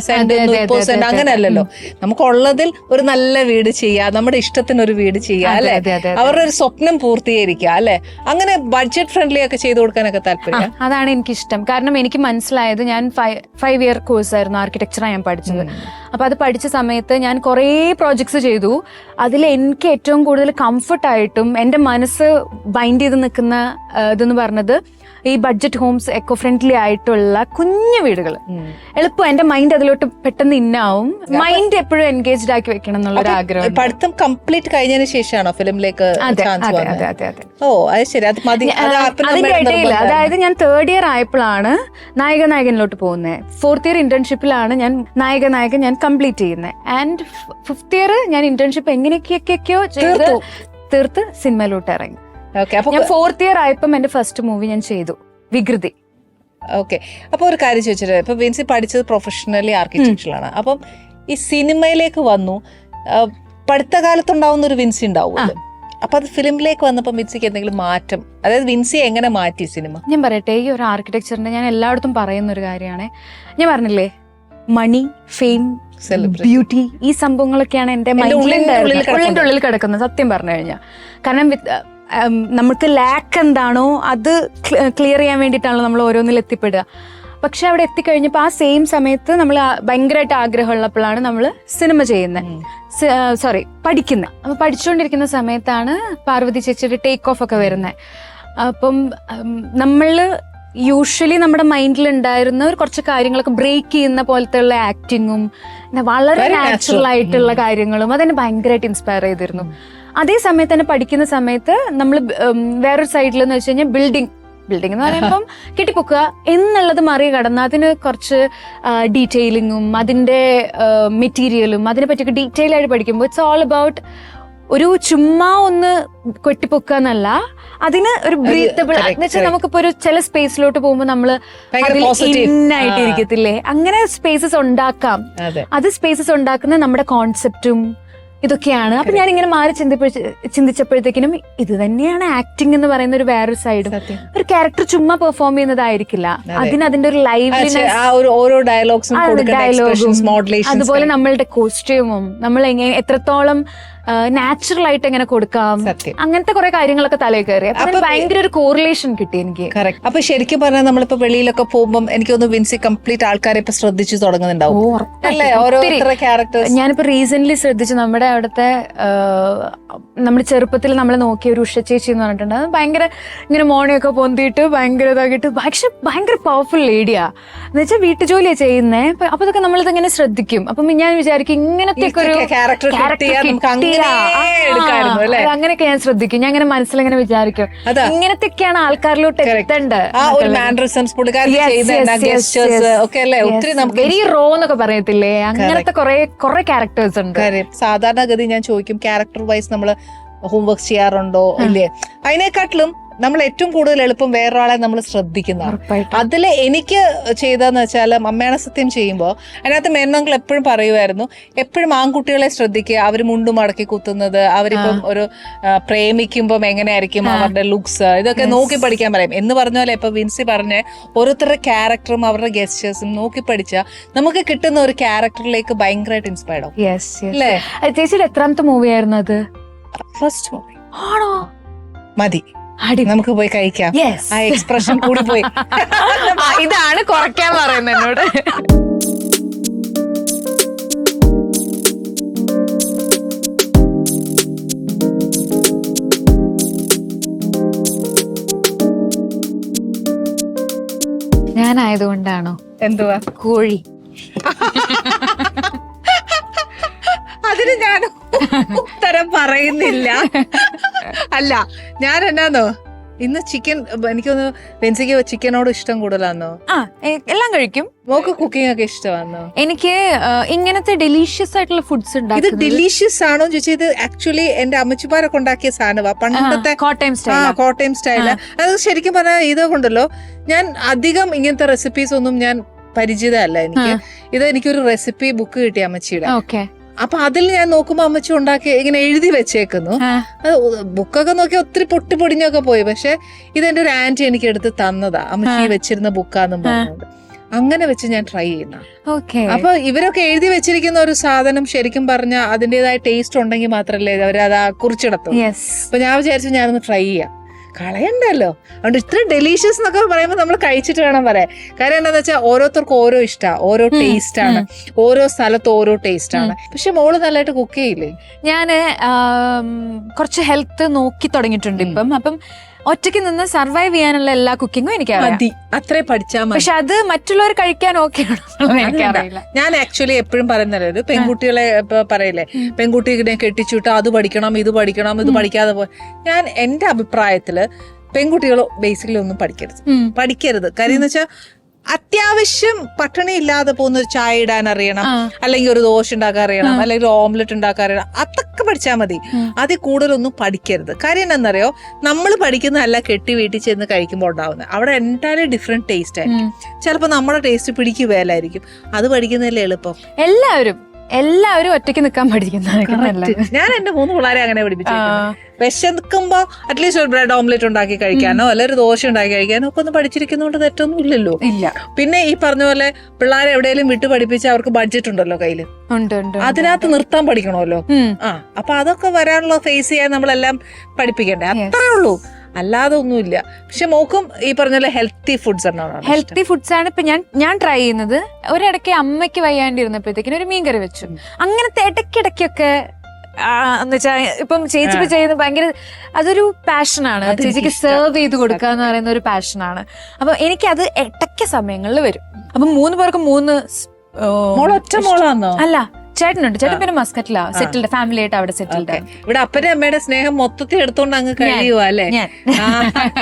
സെന്റ് 30 സെന്റ് അങ്ങനെയല്ലല്ലോ. നമുക്കുള്ളതിൽ ഒരു നല്ല വീട് ചെയ്യുക, നമ്മുടെ ഇഷ്ടത്തിന് ഒരു വീട് ചെയ്യുക, അല്ലെ, അവരുടെ ഒരു സ്വപ്നം പൂർത്തീകരിക്കുക, അല്ലെ. അങ്ങനെ ബഡ്ജറ്റ് ഫ്രണ്ട്ലി ഒക്കെ ചെയ്തു കൊടുക്കാനൊക്കെ താല്പര്യം. അതാണ് എനിക്കിഷ്ടം. കാരണം എനിക്ക് മനസ്സിലായത്, ഞാൻ 5 ഇയർ കോഴ്സ് ആയിരുന്നു ആർക്കിടെക്ചറാണ് ഞാൻ പഠിച്ചത്. അപ്പൊ അത് പഠിച്ച സമയത്ത് ഞാൻ കുറേ പ്രോജക്ട്സ് ചെയ്തു. അതിൽ എനിക്ക് ഏറ്റവും കൂടുതൽ കംഫർട്ടായിട്ടും എൻ്റെ മനസ്സ് ബൈൻഡ് ചെയ്ത് നിൽക്കുന്ന ഇതെന്ന് പറഞ്ഞത് ഈ ബഡ്ജറ്റ് ഹോംസ്, എക്കോ ഫ്രണ്ട്ലി ആയിട്ടുള്ള കുഞ്ഞു വീടുകൾ. എളുപ്പം എന്റെ മൈൻഡ് അതിലോട്ട് പെട്ടെന്ന് ഇന്നാവും. മൈൻഡ് എപ്പോഴും എൻഗേജ്ഡ് ആക്കി വെക്കണം എന്നുള്ള ആഗ്രഹം. പഠിത്തം കംപ്ലീറ്റ് കഴിഞ്ഞതിന് ശേഷമാണോ ഫിലിമിലേക്ക്? ഓ അത് ശരി, അത് മതി. അതിന്റെ ഇടയിൽ, അതായത് ഞാൻ 3rd ഇയർ ആയപ്പോഴാണ് നായകനിലോട്ട് പോകുന്നത്. 4th ഇയർ ഇന്റേൺഷിപ്പിലാണ് ഞാൻ നായകൻ ഞാൻ കംപ്ലീറ്റ് ചെയ്യുന്നത്. ആൻഡ് 5th ഇയർ ഞാൻ ഇന്റേൺഷിപ്പ് എങ്ങനെയൊക്കെയോ ചെയ്ത് തീർത്ത് സിനിമയിലോട്ട് ഇറങ്ങി. ഞാൻ 4th ഇയർ ആയപ്പം എന്റെ ഫസ്റ്റ് മൂവി ഞാൻ ചെയ്തു, വികൃതി. ഓക്കെ, അപ്പൊ ഒരു കാര്യം ചോദിച്ചിട്ട്, ഇപ്പൊ വിൻസി പഠിച്ചത് പ്രൊഫഷണലി ആർക്കിടെക്ചറിലാണ്. അപ്പം ഈ സിനിമയിലേക്ക് വന്നു, പഠിത്തകാലത്തുണ്ടാവുന്ന ഒരു വിൻസി ഉണ്ടാവുമല്ലോ. അപ്പൊ അത് ഫിലിമിലേക്ക് വന്നപ്പോൾ വിൻസിക്ക് എന്തെങ്കിലും മാറ്റം, അതായത് വിൻസി എങ്ങനെ മാറ്റി സിനിമ? ഞാൻ പറയട്ടെ, ഈ ഒരു ആർക്കിടെക്ചറിന്റെ ഞാൻ എല്ലായിടത്തും പറയുന്ന ഒരു കാര്യമാണ്. ഞാൻ പറഞ്ഞില്ലേ, മണി, ഫെയിം, ബ്യൂട്ടി, ഈ സംഭവങ്ങളൊക്കെയാണ് എന്റെ മൈൻഡിന്റെ ഉള്ളിൽ കിടക്കുന്നത്, സത്യം പറഞ്ഞു കഴിഞ്ഞാൽ. കാരണം നമുക്ക് ലാക്ക് എന്താണോ അത് ക്ലിയർ ചെയ്യാൻ വേണ്ടിയിട്ടാണല്ലോ നമ്മൾ ഓരോന്നിൽ എത്തിപ്പെടുക. പക്ഷെ അവിടെ എത്തിക്കഴിഞ്ഞപ്പോൾ ആ സെയിം സമയത്ത് നമ്മൾ ഭയങ്കരമായിട്ട് ആഗ്രഹമുള്ളപ്പോഴാണ് നമ്മൾ സിനിമ ചെയ്യുന്നത്, പഠിക്കുന്നത്. അപ്പോൾ പഠിച്ചുകൊണ്ടിരിക്കുന്ന സമയത്താണ് പാർവതി ചേച്ചിയുടെ ടേക്ക് ഓഫ് ഒക്കെ വരുന്നത്. അപ്പം നമ്മൾ യൂഷ്വലി നമ്മുടെ മൈൻഡിൽ ഉണ്ടായിരുന്ന ഒരു കുറച്ച് കാര്യങ്ങളൊക്കെ ബ്രേക്ക് ചെയ്യുന്ന പോലത്തെ ഉള്ള ആക്ടിങ്ങും വളരെ നാച്ചുറൽ ആയിട്ടുള്ള കാര്യങ്ങളും അതെന്നെ ഭയങ്കരമായിട്ട് ഇൻസ്പയർ ചെയ്തിരുന്നു. അതേ സമയത്ത് തന്നെ പഠിക്കുന്ന സമയത്ത് നമ്മൾ വേറൊരു സൈഡിൽ എന്ന് വെച്ച് കഴിഞ്ഞാൽ ബിൽഡിംഗ് എന്ന് പറയുമ്പം കെട്ടിപ്പൊക്കുക എന്നുള്ളത് മറികടന്ന് അതിന് കുറച്ച് ഡീറ്റെയിലിങ്ങും അതിന്റെ മെറ്റീരിയലും അതിനെ പറ്റിയൊക്കെ ഡീറ്റെയിൽ ആയിട്ട് പഠിക്കുമ്പോൾ ഇറ്റ്സ് ഓൾ അബൌട്ട് ഒരു ചുമ്മാ ഒന്ന് കെട്ടിപ്പൊക്കുക എന്നല്ല, അതിന് ഒരു ബ്രീത്തബിൾ എന്ന് വെച്ചാൽ നമുക്കിപ്പോ ഒരു ചില സ്പേസിലോട്ട് പോകുമ്പോൾ നമ്മള് ഇന്നായിട്ട് ഇരിക്കത്തില്ലേ, അങ്ങനെ സ്പേസസ് ഉണ്ടാക്കാം. അത് സ്പേസസ് ഉണ്ടാക്കുന്ന നമ്മുടെ കോൺസെപ്റ്റും ഇതൊക്കെയാണ്. അപ്പൊ ഞാൻ ഇങ്ങനെ മാറി ചിന്തിച്ചപ്പോഴത്തേക്കിനും ഇത് തന്നെയാണ് ആക്ടിങ് എന്ന് പറയുന്ന ഒരു വേറൊരു സൈഡും. ഒരു ക്യാരക്ടർ ചുമ്മാ പെർഫോം ചെയ്യുന്നതായിരിക്കില്ല, അതിന് അതിന്റെ ഒരു ലൈവ്ലിനെസ്, അതുപോലെ നമ്മളുടെ കോസ്റ്റ്യൂമും നമ്മൾ എങ്ങനെ എത്രത്തോളം നാച്ചുറൽ ആയിട്ട് എങ്ങനെ കൊടുക്കാം, അങ്ങനത്തെ കുറെ കാര്യങ്ങളൊക്കെ തലയിൽ കയറി. അപ്പൊ ഭയങ്കര ഒരു കോറിലേഷൻ കിട്ടി എനിക്ക്. അപ്പൊ ശരിക്കും പറഞ്ഞാൽ നമ്മളിപ്പോ വെളിയിലൊക്കെ പോകുമ്പോൾ എനിക്ക് തോന്നുന്നു വിൻസി കംപ്ലീറ്റ് ആൾക്കാരെ ഇപ്പൊ ശ്രദ്ധിച്ചു തുടങ്ങുന്നുണ്ടാവും. ഞാനിപ്പോ റീസെന്റ് ശ്രദ്ധിച്ചു, നമ്മുടെ അവിടുത്തെ നമ്മുടെ ചെറുപ്പത്തിൽ നമ്മൾ നോക്കിയ ഒരു ഉഷ ചേച്ചി എന്ന് പറഞ്ഞിട്ടുണ്ട്. ഭയങ്കര ഇങ്ങനെ മോണയൊക്കെ പൊന്തിയിട്ട് ഭയങ്കര ഇതാക്കിയിട്ട് പക്ഷെ ഭയങ്കര പവർഫുൾ ലേഡിയാ. എന്ന് വെച്ചാൽ വീട്ടുജോലിയാ ചെയ്യുന്നേ. അപ്പൊ അതൊക്കെ നമ്മളിതിങ്ങനെ ശ്രദ്ധിക്കും. അപ്പം ഞാൻ വിചാരിക്കും ഇങ്ങനത്തെ ഒരു ക്യാരക്ടർ എടുക്കായിരുന്നു അല്ലെ? അങ്ങനെയൊക്കെ ഞാൻ ശ്രദ്ധിക്കും. ഞാൻ അങ്ങനെ മനസ്സിലിങ്ങനെ വിചാരിക്കും ഇങ്ങനത്തെയൊക്കെയാണ് ആൾക്കാരിലോട്ട് എത്തേണ്ടത്. ആ ഒരു മാനറിസംസ് ഒക്കെ അല്ലേ ഒത്തിരി നമുക്ക് വെരി റോ എന്നൊക്കെ പറയത്തില്ലേ, അങ്ങനത്തെ കുറെ ക്യാരക്ടേഴ്സ് ഉണ്ട്. സാധാരണഗതി ഞാൻ ചോദിക്കും ക്യാരക്ടർ വൈസ് നമ്മള് ഹോംവർക്ക് ചെയ്യാറുണ്ടോ ഇല്ലേ? അതിനെക്കാട്ടിലും നമ്മൾ ഏറ്റവും കൂടുതൽ എളുപ്പം വേറൊരാളെ നമ്മൾ ശ്രദ്ധിക്കുന്നതാണ്. അതിൽ എനിക്ക് ചെയ്തതെന്ന് വെച്ചാൽ അമ്മയാണ് സത്യം ചെയ്യുമ്പോൾ അതിനകത്ത് മേനോങ്കൾ എപ്പോഴും പറയുമായിരുന്നു, എപ്പോഴും ആൺകുട്ടികളെ ശ്രദ്ധിക്കുക, അവർ മുണ്ടും മടക്കി കുത്തുന്നത്, അവരിപ്പം ഒരു പ്രേമിക്കുമ്പം എങ്ങനെയായിരിക്കും അവരുടെ ലുക്സ്, ഇതൊക്കെ നോക്കി പഠിക്കാൻ പറയും എന്ന് പറഞ്ഞ പോലെ. ഇപ്പൊ വിൻസി പറഞ്ഞ ഓരോരുത്തരുടെ ക്യാരക്ടറും അവരുടെ ഗെസ്റ്റേഴ്സും നോക്കി പഠിച്ചാൽ നമുക്ക് കിട്ടുന്ന ഒരു ക്യാരക്ടറിലേക്ക് ഭയങ്കരമായിട്ട് ഇൻസ്പയർഡ് ആവും അല്ലേ? ചേച്ചിയുടെ എത്രാമത്തെ മൂവി ആയിരുന്നു അത്? ഫസ്റ്റ് മൂവി ആണോ? മതി, നമുക്ക് പോയി കഴിക്കാം. ആ എക്സ്പ്രഷൻ കൂടി പോയി. ഇതാണ് കുറയ്ക്കാൻ പറയുന്നത് എന്നോട്. ഞാനായതുകൊണ്ടാണോ? എന്തുവാ? കോഴി. അതിന് ഞാൻ ഉത്തരം പറയുന്നില്ല. അല്ല, ഞാൻ എന്നാന്നോ ഇന്ന് ചിക്കൻ, എനിക്കൊന്ന് ബെൻസിക്ക് ചിക്കനോട് ഇഷ്ടം കൂടുതലാന്നോ? എല്ലാം കഴിക്കും. മോക്ക് കുക്കിംഗ് ഒക്കെ ഇഷ്ടമാണോ? എനിക്ക് ഇങ്ങനത്തെ ഡെലീഷ്യസ് ആയിട്ടുള്ള ഫുഡ്സ് ഇത് ഡെലീഷ്യസ് ആണോ ചോദിച്ചാൽ ഇത് ആക്ച്വലി എന്റെ അമ്മച്ചിമാരൊക്കെ ഉണ്ടാക്കിയ സാധനമാ, പണ്ടത്തെ കോട്ടയം സ്റ്റൈല്. അത് ശരിക്കും പറഞ്ഞാൽ ഇതുകൊണ്ടല്ലോ ഞാൻ അധികം ഇങ്ങനത്തെ റെസിപ്പീസ് ഒന്നും ഞാൻ പരിചിതമല്ല. എനിക്കൊരു റെസിപ്പി ബുക്ക് കിട്ടി അമ്മച്ചിയുടെ. അപ്പൊ അതിൽ ഞാൻ നോക്കുമ്പോ അമ്മച്ചി ഉണ്ടാക്കി ഇങ്ങനെ എഴുതി വെച്ചേക്കുന്നു. ബുക്കൊക്കെ നോക്കി ഒത്തിരി പൊടിഞ്ഞൊക്കെ പോയി. പക്ഷെ ഇതെന്റെ ഒരു ആന്റി എനിക്ക് എടുത്ത് തന്നതാ, അമ്മച്ചി വെച്ചിരുന്ന ബുക്കാന്നും പറഞ്ഞത്. അങ്ങനെ വെച്ച് ഞാൻ ട്രൈ ചെയ്യുന്ന. അപ്പൊ ഇവരൊക്കെ എഴുതി വെച്ചിരിക്കുന്ന ഒരു സാധനം ശരിക്കും പറഞ്ഞാൽ അതിന്റേതായ ടേസ്റ്റ് ഉണ്ടെങ്കിൽ മാത്രല്ലേ അവരത് കുറിച്ചിടത്തും. അപ്പൊ ഞാൻ വിചാരിച്ചു ഞാനൊന്ന് ട്രൈ ചെയ്യാം, കളയണ്ടല്ലോ. അതുകൊണ്ട് ഇത്ര ഡെലീഷ്യസ് എന്നൊക്കെ പറയുമ്പോൾ നമ്മൾ കഴിച്ചിട്ട് വേണം പറയാൻ. കാര്യം എന്താന്ന് വെച്ചാൽ ഓരോരുത്തർക്കും ഓരോ ഇഷ്ടമാണ്, ഓരോ ടേസ്റ്റ് ആണ്, ഓരോ സ്ഥലത്ത് ഓരോ ടേസ്റ്റ് ആണ്. പക്ഷെ മോള് നല്ലതായിട്ട് കുക്ക് ചെയ്യില്ലേ? ഞാന് കുറച്ച് ഹെൽത്ത് നോക്കി തുടങ്ങിയിട്ടുണ്ട് ഇപ്പം. അപ്പം ഒറ്റയ്ക്ക് നിന്ന് സർവൈവ് ചെയ്യാനുള്ള എല്ലാ കുക്കിങ്ങും എനിക്കറിയാം. അത്രേ പഠിച്ചാൽ മതി. പക്ഷെ അത് മറ്റുള്ളവർ കഴിക്കാൻ ഓക്കെ എനിക്കറിയില്ല. ഞാൻ ആക്ച്വലി എപ്പോഴും പറയുന്നല്ലോ, ഒരു പെൺകുട്ടികളെ പറയില്ലേ, പെൺകുട്ടികളെ കെട്ടിച്ചുവിട്ട് അത് പഠിക്കണം ഇത് പഠിക്കണം ഇത് പഠിക്കാതെ ഞാൻ എന്റെ അഭിപ്രായത്തില് പെൺകുട്ടികൾ ബേസിക്കലി ഒന്നും പഠിക്കരുത്. കാര്യം എന്ന് വെച്ചാൽ അത്യാവശ്യം പട്ടിണി ഇല്ലാതെ പോകുന്ന ഒരു ചായ ഇടാൻ അറിയണം, അല്ലെങ്കിൽ ഒരു ദോശ ഉണ്ടാക്കാൻ അറിയണം, അല്ലെങ്കിൽ ഒരു ഓംലെറ്റ് ഉണ്ടാക്കാൻ അറിയണം. അതൊക്കെ പഠിച്ചാൽ മതി. അതിൽ കൂടുതലൊന്നും പഠിക്കരുത്. കാര്യം എന്താണെന്നറിയോ, നമ്മൾ പഠിക്കുന്നതല്ല കെട്ടി വീട്ടിൽ ചെന്ന് കഴിക്കുമ്പോൾ ഉണ്ടാവുന്നത്. അവിടെ എൻറ്റയർലി ഡിഫറെന്റ് ടേസ്റ്റ് ആയിരിക്കും. ചിലപ്പോൾ നമ്മുടെ ടേസ്റ്റ് പിടിക്കുകയല്ലായിരിക്കും. അത് പഠിക്കുന്നതല്ലേ എളുപ്പം. എല്ലാവരും ഒറ്റയ്ക്ക് നിൽക്കാൻ പഠിക്കുന്നത്. ഞാൻ എന്റെ 3 പിള്ളേരെ അങ്ങനെ പഠിപ്പിച്ചിരിക്കുന്നത്. വിശക്കുമ്പോ അറ്റ്ലീസ്റ്റ് ഒരു ബ്രെഡ് ഓംലെറ്റ് ഉണ്ടാക്കി കഴിക്കാനോ അല്ലെ ഒരു ദോശ ഉണ്ടാക്കി കഴിക്കാനോ ഒക്കെ ഒന്ന് പഠിച്ചിരിക്കുന്നതുകൊണ്ട് തെറ്റൊന്നും ഇല്ലല്ലോ. പിന്നെ ഈ പറഞ്ഞ പോലെ പിള്ളേരെ എവിടെയെങ്കിലും വിട്ടു പഠിപ്പിച്ച് അവർക്ക് ബഡ്ജറ്റ് ഉണ്ടല്ലോ കയ്യില്, അതിനകത്ത് നിർത്താൻ പഠിക്കണമല്ലോ. അപ്പൊ അതൊക്കെ വരാനുള്ള ഫേസ് ചെയ്യാൻ നമ്മളെല്ലാം പഠിപ്പിക്കണ്ടേ? അത്രേ ഉള്ളൂ, അല്ലാതെ ഒന്നുമില്ല. പക്ഷെ മോക്കും ഈ പറഞ്ഞ ഹെൽത്തി ഫുഡ്സ് ആണ് ഇപ്പൊ ഞാൻ ട്രൈ ചെയ്യുന്നത്. ഒരിടയ്ക്ക് അമ്മയ്ക്ക് വയ്യാണ്ടിരുന്നപ്പോഴത്തേക്കിനും ഒരു മീൻകറി വെച്ചു. അങ്ങനത്തെ ഇടയ്ക്കിടയ്ക്കൊക്കെ എന്ന് വെച്ചാൽ ഇപ്പം ചേച്ചിക്ക് ചെയ്യുന്നത് ഭയങ്കര അതൊരു പാഷനാണ്. ചേച്ചിക്ക് സെർവ് ചെയ്ത് കൊടുക്കുക എന്ന് പറയുന്ന ഒരു പാഷനാണ്. അപ്പൊ എനിക്കത് ഇടയ്ക്ക് സമയങ്ങളിൽ വരും. അപ്പൊ 3 പേർക്ക് 3 ഒറ്റ മോളാന്നോ? അല്ല, ചേട്ടനുണ്ട്. ചേട്ടൻ പിന്നെ മസ്കറ്റിലാ സെറ്റിൽഡ്, ഫാമിലി ആയിട്ട് അവിടെ സെറ്റിൽഡ്. ഇവിടെ അപ്പന്റെ അമ്മയുടെ സ്നേഹം മൊത്തത്തിൽ എടുത്തോണ്ട് അങ്ങ് കഴിയുവാ അല്ലേ?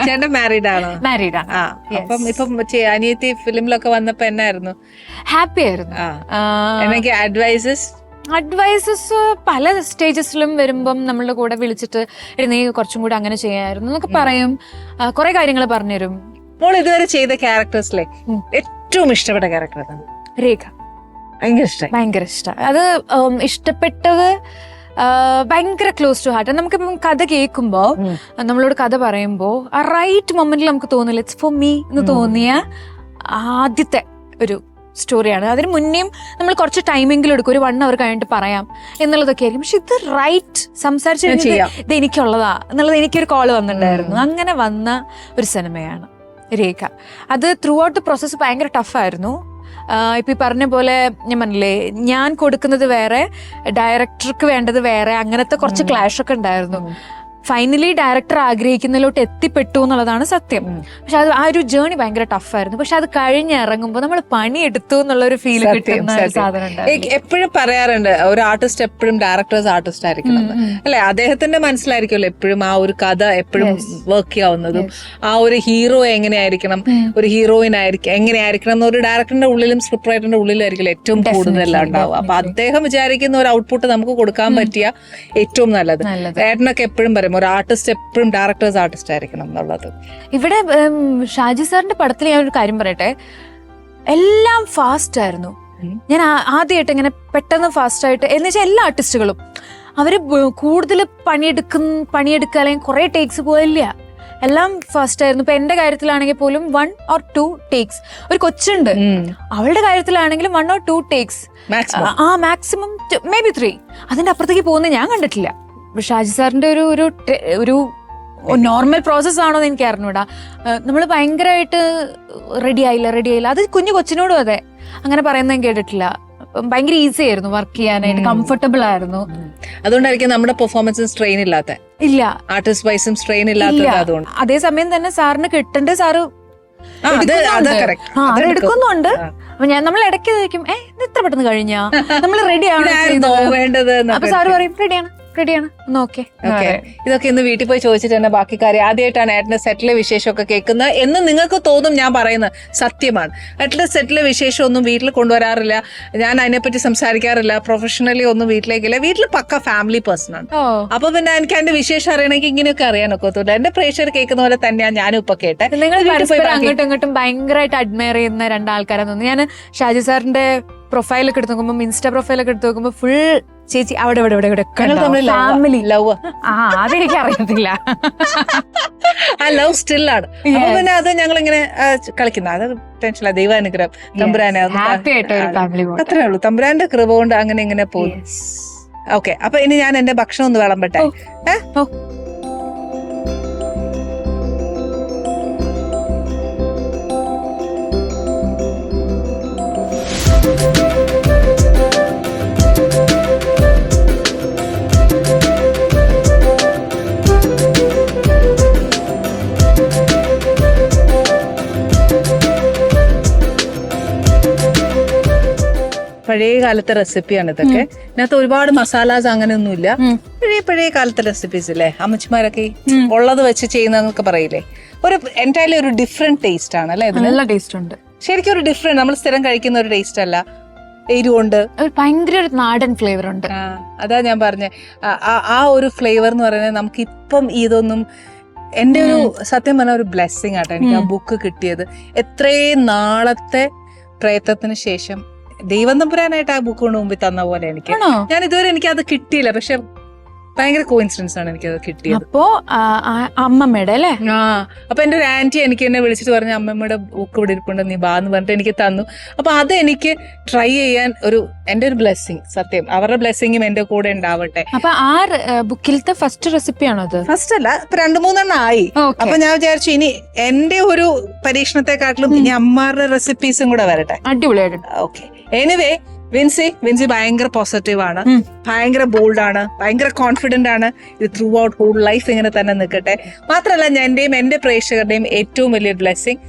ചേട്ടൻ മാരീഡ് ആണോ? മാരീഡ് ആണ്. അപ്പം ഇപ്പം അനിയത്തി ഫിലിമിലൊക്കെ വന്നപ്പോ എന്നായിരുന്നു? ഹാപ്പി ആയിരുന്നു. എനിക്ക് അഡ്വൈസസ് പല സ്റ്റേജസിലും വരുമ്പം നമ്മളുടെ കൂടെ വിളിച്ചിട്ട് നീ കുറച്ചും കൂടെ അങ്ങനെ ചെയ്യായിരുന്നു എന്നൊക്കെ പറയും. കുറെ കാര്യങ്ങൾ പറഞ്ഞുതരും. മോൾ ഇതുവരെ ചെയ്ത ക്യാരക്ടേഴ്സിലെ ഏറ്റവും ഇഷ്ടപ്പെട്ട ക്യാരക്ടർ ഏതാണ്? രേഖ. ഭയങ്കര ഇഷ്ടം. അത് ഇഷ്ടപ്പെട്ടത് ഭയങ്കര ക്ലോസ് ടു ഹാർട്ട്. നമുക്കിപ്പം കഥ കേൾക്കുമ്പോ, നമ്മളോട് കഥ പറയുമ്പോ ആ റൈറ്റ് മൊമെന്റിൽ നമുക്ക് തോന്നില്ല ഇറ്റ്സ് ഫോർ മീ എന്ന് തോന്നിയ ആദ്യത്തെ ഒരു സ്റ്റോറിയാണ്. അതിന് മുന്നേയും നമ്മൾ കുറച്ച് ടൈമെങ്കിലും എടുക്കും, ഒരു 1 hour കഴിഞ്ഞിട്ട് പറയാം എന്നുള്ളതൊക്കെ ആയിരിക്കും. പക്ഷെ ഇത് റൈറ്റ് സംസാരിച്ച് ഇത് എനിക്കുള്ളതാ എന്നുള്ളത് എനിക്കൊരു കോള് വന്നിട്ടുണ്ടായിരുന്നു. അങ്ങനെ വന്ന ഒരു സിനിമയാണ് രേഖ. അത് ത്രൂ ഔട്ട് പ്രോസസ്സ് ഭയങ്കര ടഫായിരുന്നു. ഇപ്പൊ ഈ പറഞ്ഞ പോലെ ഞാൻ പറഞ്ഞില്ലേ, ഞാൻ കൊടുക്കുന്നത് വേറെ, ഡയറക്ടർക്ക് വേണ്ടത് വേറെ, അങ്ങനത്തെ കുറച്ച് ക്ലാഷ് ഒക്കെ ഉണ്ടായിരുന്നു. ഫൈനലി ഡയറക്ടർ ആഗ്രഹിക്കുന്നതിലോട്ട് എത്തിപ്പെട്ടു എന്നുള്ളതാണ് സത്യം. പക്ഷെ അത് ആ ഒരു ജേർണി ഭയങ്കര ടഫായിരുന്നു. പക്ഷെ അത് കഴിഞ്ഞ് ഇറങ്ങുമ്പോൾ നമ്മൾ പണിയെടുത്തു എന്നുള്ള ഒരു ഫീൽ കിട്ടുന്ന ഒരു സാധനം. എപ്പോഴും പറയാറുണ്ട് ഒരു ആർട്ടിസ്റ്റ് എപ്പോഴും ഡയറക്ടേഴ്സ് ആർട്ടിസ്റ്റ് ആയിരിക്കണം അല്ലെ. അദ്ദേഹത്തിന്റെ മനസ്സിലായിരിക്കുമല്ലോ എപ്പോഴും ആ ഒരു കഥ എപ്പോഴും വർക്ക് ചെയ്യാവുന്നതും ആ ഒരു ഹീറോ എങ്ങനെയായിരിക്കണം, ഒരു ഹീറോയിൻ ആയിരിക്കും എങ്ങനെയായിരിക്കണം എന്നൊരു ഡയറക്ടറിന്റെ ഉള്ളിലും സ്ക്രിപ്റ്റ് റൈറ്ററിന്റെ ഉള്ളിലായിരിക്കും ഏറ്റവും കൂടുതൽ ഉണ്ടാവും. അപ്പൊ അദ്ദേഹം വിചാരിക്കുന്ന ഒരു ഔട്ട്പുട്ട് നമുക്ക് കൊടുക്കാൻ പറ്റിയ ഏറ്റവും നല്ലത്. ഏട്ടനൊക്കെ എപ്പോഴും പറയും ഒരു ആർട്ടിസ്റ്റ് എപ്പോഴും ഡയറക്ടേഴ്സ് ആർട്ടിസ്റ്റ് ആയിരിക്കണം എന്നുള്ളത്. ഇവിടെ ഷാജി സാറിന്റെ പടത്തിൽ ഞാൻ ഒരു കാര്യം പറയട്ടെ, എല്ലാം ഫാസ്റ്റ് ആയിരുന്നു. ഞാൻ ആദ്യമായിട്ട് ഇങ്ങനെ പെട്ടെന്ന് ഫാസ്റ്റ് ആയിട്ട് എന്ന് വെച്ചാൽ എല്ലാ ആർട്ടിസ്റ്റുകളും അവര് കൂടുതൽ പണിയെടുക്കുക അല്ലെങ്കിൽ കുറെ ടേക്സ് പോയില്ല, എല്ലാം ഫാസ്റ്റ് ആയിരുന്നു. ഇപ്പൊ എന്റെ കാര്യത്തിലാണെങ്കിൽ പോലും 1 or 2 ടേക്സ്. ഒരു കൊച്ചുണ്ട്, അവളുടെ കാര്യത്തിലാണെങ്കിലും 1 or 2 takes, maximum may be 3. അതിന്റെ അപ്പുറത്തേക്ക് പോകുന്നത് ഞാൻ കണ്ടിട്ടില്ല. ഷാജി സാറിന്റെ ഒരു നോർമൽ പ്രോസസ് ആണോ എന്ന് എനിക്ക് അറിഞ്ഞൂടാ. നമ്മൾ ഭയങ്കരമായിട്ട് റെഡി ആയില്ല. അത് കൊച്ചിനോടും അതെ അങ്ങനെ പറയുന്നത് കേട്ടിട്ടില്ല. ഭയങ്കര ഈസി ആയിരുന്നു വർക്ക് ചെയ്യാനായിട്ട്, കംഫർട്ടബിൾ ആയിരുന്നു. അതുകൊണ്ടായിരിക്കും നമ്മുടെ പെർഫോമൻസ് സ്ട്രെയിൻ ഇല്ലാത്ത, ഇല്ല ആർട്ടിസ്റ്റ് വൈസും സ്ട്രെയിൻ ഇല്ലാത്തത്. അതേസമയം തന്നെ സാറിന് കിട്ടേണ്ട സാറ് എടുക്കുന്നുണ്ട്. നമ്മൾ ഇടയ്ക്ക് ചോദിക്കും, ഇത്ര പെട്ടെന്ന് കഴിഞ്ഞാ നമ്മൾ റെഡി ആണോ വേണ്ടത്. അപ്പൊ സാറ് പറയും റെഡിയാണ്. ഇതൊക്കെ ഇന്ന് വീട്ടിൽ പോയി ചോദിച്ചിട്ട് തന്നെ ബാക്കി കാര്യം. ആദ്യമായിട്ടാണ് ഏട്ടന്റെ സെറ്റിലെ വിശേഷമൊക്കെ കേൾക്കുന്നത് എന്ന് നിങ്ങൾക്ക് തോന്നും. ഞാൻ പറയുന്നത് സത്യമാണ്. ഏട്ടന്റെ സെറ്റിലെ വിശേഷം ഒന്നും വീട്ടിൽ കൊണ്ടുവരാറില്ല, ഞാൻ അതിനെപ്പറ്റി സംസാരിക്കാറില്ല, പ്രൊഫഷണലി ഒന്നും വീട്ടിലേക്കില്ല. വീട്ടിൽ പക്ക ഫാമിലി പേഴ്സൺ ആണ്. അപ്പൊ പിന്നെ എനിക്ക് അതിന്റെ വിശേഷം അറിയണമെങ്കിൽ ഇങ്ങനെയൊക്കെ അറിയാനൊക്കെ തോന്നില്ല. എന്റെ പ്രേക്ഷകർ കേൾക്കുന്ന പോലെ തന്നെയാണ് ഞാനും ഇപ്പൊ കേട്ടെ. നിങ്ങൾ അങ്ങോട്ടും ഇങ്ങോട്ടും ഭയങ്കരമായിട്ട് അഡ്മയർ ചെയ്യുന്ന രണ്ടാൾക്കാരാന്ന് തോന്നുന്നു. ഞാൻ ഷാജി സാറിന്റെ പ്രൊഫൈലൊക്കെ എടുത്ത് നോക്കുമ്പോൾ, ഇൻസ്റ്റാ പ്രൊഫൈലൊക്കെ എടുത്ത് നോക്കുമ്പോൾ ഫുൾ ചേച്ചി അവിടെ ഫാമിലി ലവ്. അതെനിക്ക് അറിയത്തില്ല. ആ ലവ് സ്റ്റില്ലാണ്. അപ്പൊ പിന്നെ അത് ഞങ്ങൾ ഇങ്ങനെ കളിക്കുന്ന അത് ടെൻഷനില്ല. ദൈവാനുഗ്രഹം, തമ്പുരാനെ അത്രേ ഉള്ളൂ. തമ്പുരാന്റെ കൃപ കൊണ്ട് അങ്ങനെ ഇങ്ങനെ പോകും. ഓക്കെ, അപ്പൊ ഇനി ഞാൻ എന്റെ ഭക്ഷണം ഒന്ന് വിളമ്പട്ടെ. പഴയ കാലത്തെ റെസിപ്പിയാണ് ഇതൊക്കെ. ഇതിനകത്ത് ഒരുപാട് മസാലാസ് അങ്ങനെയൊന്നുമില്ല. പഴയ കാലത്തെ റെസിപ്പീസ് ഇല്ലേ, അമ്മച്ചിമാരൊക്കെ ഉള്ളത് വെച്ച് ചെയ്യുന്നതൊക്കെ പറയില്ലേ, ഒരു എൻറ്റയർലി ഒരു ഡിഫറെന്റ് ടേസ്റ്റ് ആണ് അല്ലെ. നല്ല ടേസ്റ്റ് ഉണ്ട് ശരിക്കും, ഒരു ഡിഫറെന്റ്, നമ്മൾ സ്ഥിരം കഴിക്കുന്ന ഒരു ടേസ്റ്റ് അല്ല. എരിവുണ്ട്, ഭയങ്കര ഒരു നാടൻ ഫ്ലേവർ ഉണ്ട്. അതാ ഞാൻ പറഞ്ഞ ആ ഒരു ഫ്ലേവർ എന്ന് പറയുന്നത് നമുക്ക് ഇപ്പം ഇതൊന്നും. എന്റെ ഒരു സത്യം പറഞ്ഞ ഒരു ബ്ലെസ്സിങ് ആട്ടോ എനിക്ക് ആ ബുക്ക് കിട്ടിയത്. എത്രയും നാളത്തെ പ്രയത്നത്തിന് ശേഷം ദൈവം തമ്പുരാനായിട്ട് ആ ബുക്ക് കൊണ്ട് മുമ്പിൽ തന്ന പോലെ എനിക്ക്. ഞാൻ ഇതുവരെ എനിക്ക് അത് കിട്ടിയില്ല, പക്ഷെ ഭയങ്കര കോയിൻസിഡൻസ് ആണ് എനിക്കത് കിട്ടിയത്. അപ്പോ അമ്മമ്മയുടെ അല്ലേ? അപ്പൊ എന്റെ ഒരു ആന്റി എനിക്ക് എന്നെ വിളിച്ചിട്ട് പറഞ്ഞു, അമ്മമ്മയുടെ ബുക്ക് ഇവിടെ ഇരിപ്പുണ്ട്, നീ ബാ എന്ന് പറഞ്ഞിട്ട് എനിക്ക് തന്നു. അപ്പൊ അത് എനിക്ക് ട്രൈ ചെയ്യാൻ എന്റെ ഒരു ബ്ലെസ്സിങ്. സത്യം, അവരുടെ ബ്ലെസ്സിങ്ങും എന്റെ കൂടെ ഉണ്ടാവട്ടെ. അപ്പൊ ആ ബുക്കിലത്തെ ഫസ്റ്റ് റെസിപ്പി ആണോ അത്? ഫസ്റ്റ് അല്ല, ഇപ്പൊ 2-3 ആയി. അപ്പൊ ഞാൻ വിചാരിച്ചു ഇനി എന്റെ ഒരു പരീക്ഷണത്തെക്കാട്ടിലും ഇനി അമ്മമാരുടെ റെസിപ്പീസും കൂടെ വരട്ടെ. അടിപൊളിയായിട്ട്. ഓക്കെ, എനിവേ വിൻസി ഭയങ്കര പോസിറ്റീവ് ആണ്, ഭയങ്കര ബോൾഡ് ആണ്, ഭയങ്കര കോൺഫിഡന്റ് ആണ്. ഇത് ത്രൂ ഔട്ട് ഹോൾ ലൈഫ് ഇങ്ങനെ തന്നെ നിൽക്കട്ടെ. മാത്രമല്ല എന്റെയും എന്റെ പ്രേക്ഷകരുടെയും ഏറ്റവും വലിയൊരു ബ്ലെസ്സിങ്,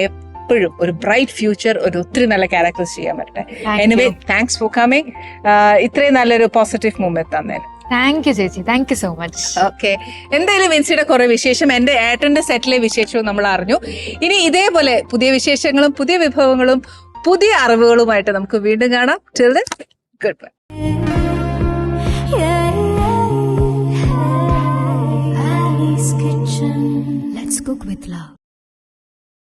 എപ്പോഴും ഒരു ബ്രൈറ്റ് ഫ്യൂച്ചർ, ഒരു ഒത്തിരി നല്ല ക്യാരക്ടേഴ്സ് ചെയ്യാൻ പറ്റട്ടെ. Anyway thanks for coming. ഇത്രയും നല്ലൊരു പോസിറ്റീവ് മൂവ്മെന്റ് തന്നേന് താങ്ക് യു ചേച്ചി, thank you so much. Okay, എന്തായാലും വിൻസിയുടെ കുറെ വിശേഷം, എന്റെ ഏട്ടന്റെ സെറ്റിലെ വിശേഷവും നമ്മൾ അറിഞ്ഞു. ഇനി ഇതേപോലെ പുതിയ വിശേഷങ്ങളും പുതിയ വിഭവങ്ങളും പുതിയ അറിവുകളുമായിട്ട് നമുക്ക് വീണ്ടും കാണാം. Till then, goodbye. Annie's Kitchen. Let's cook with love.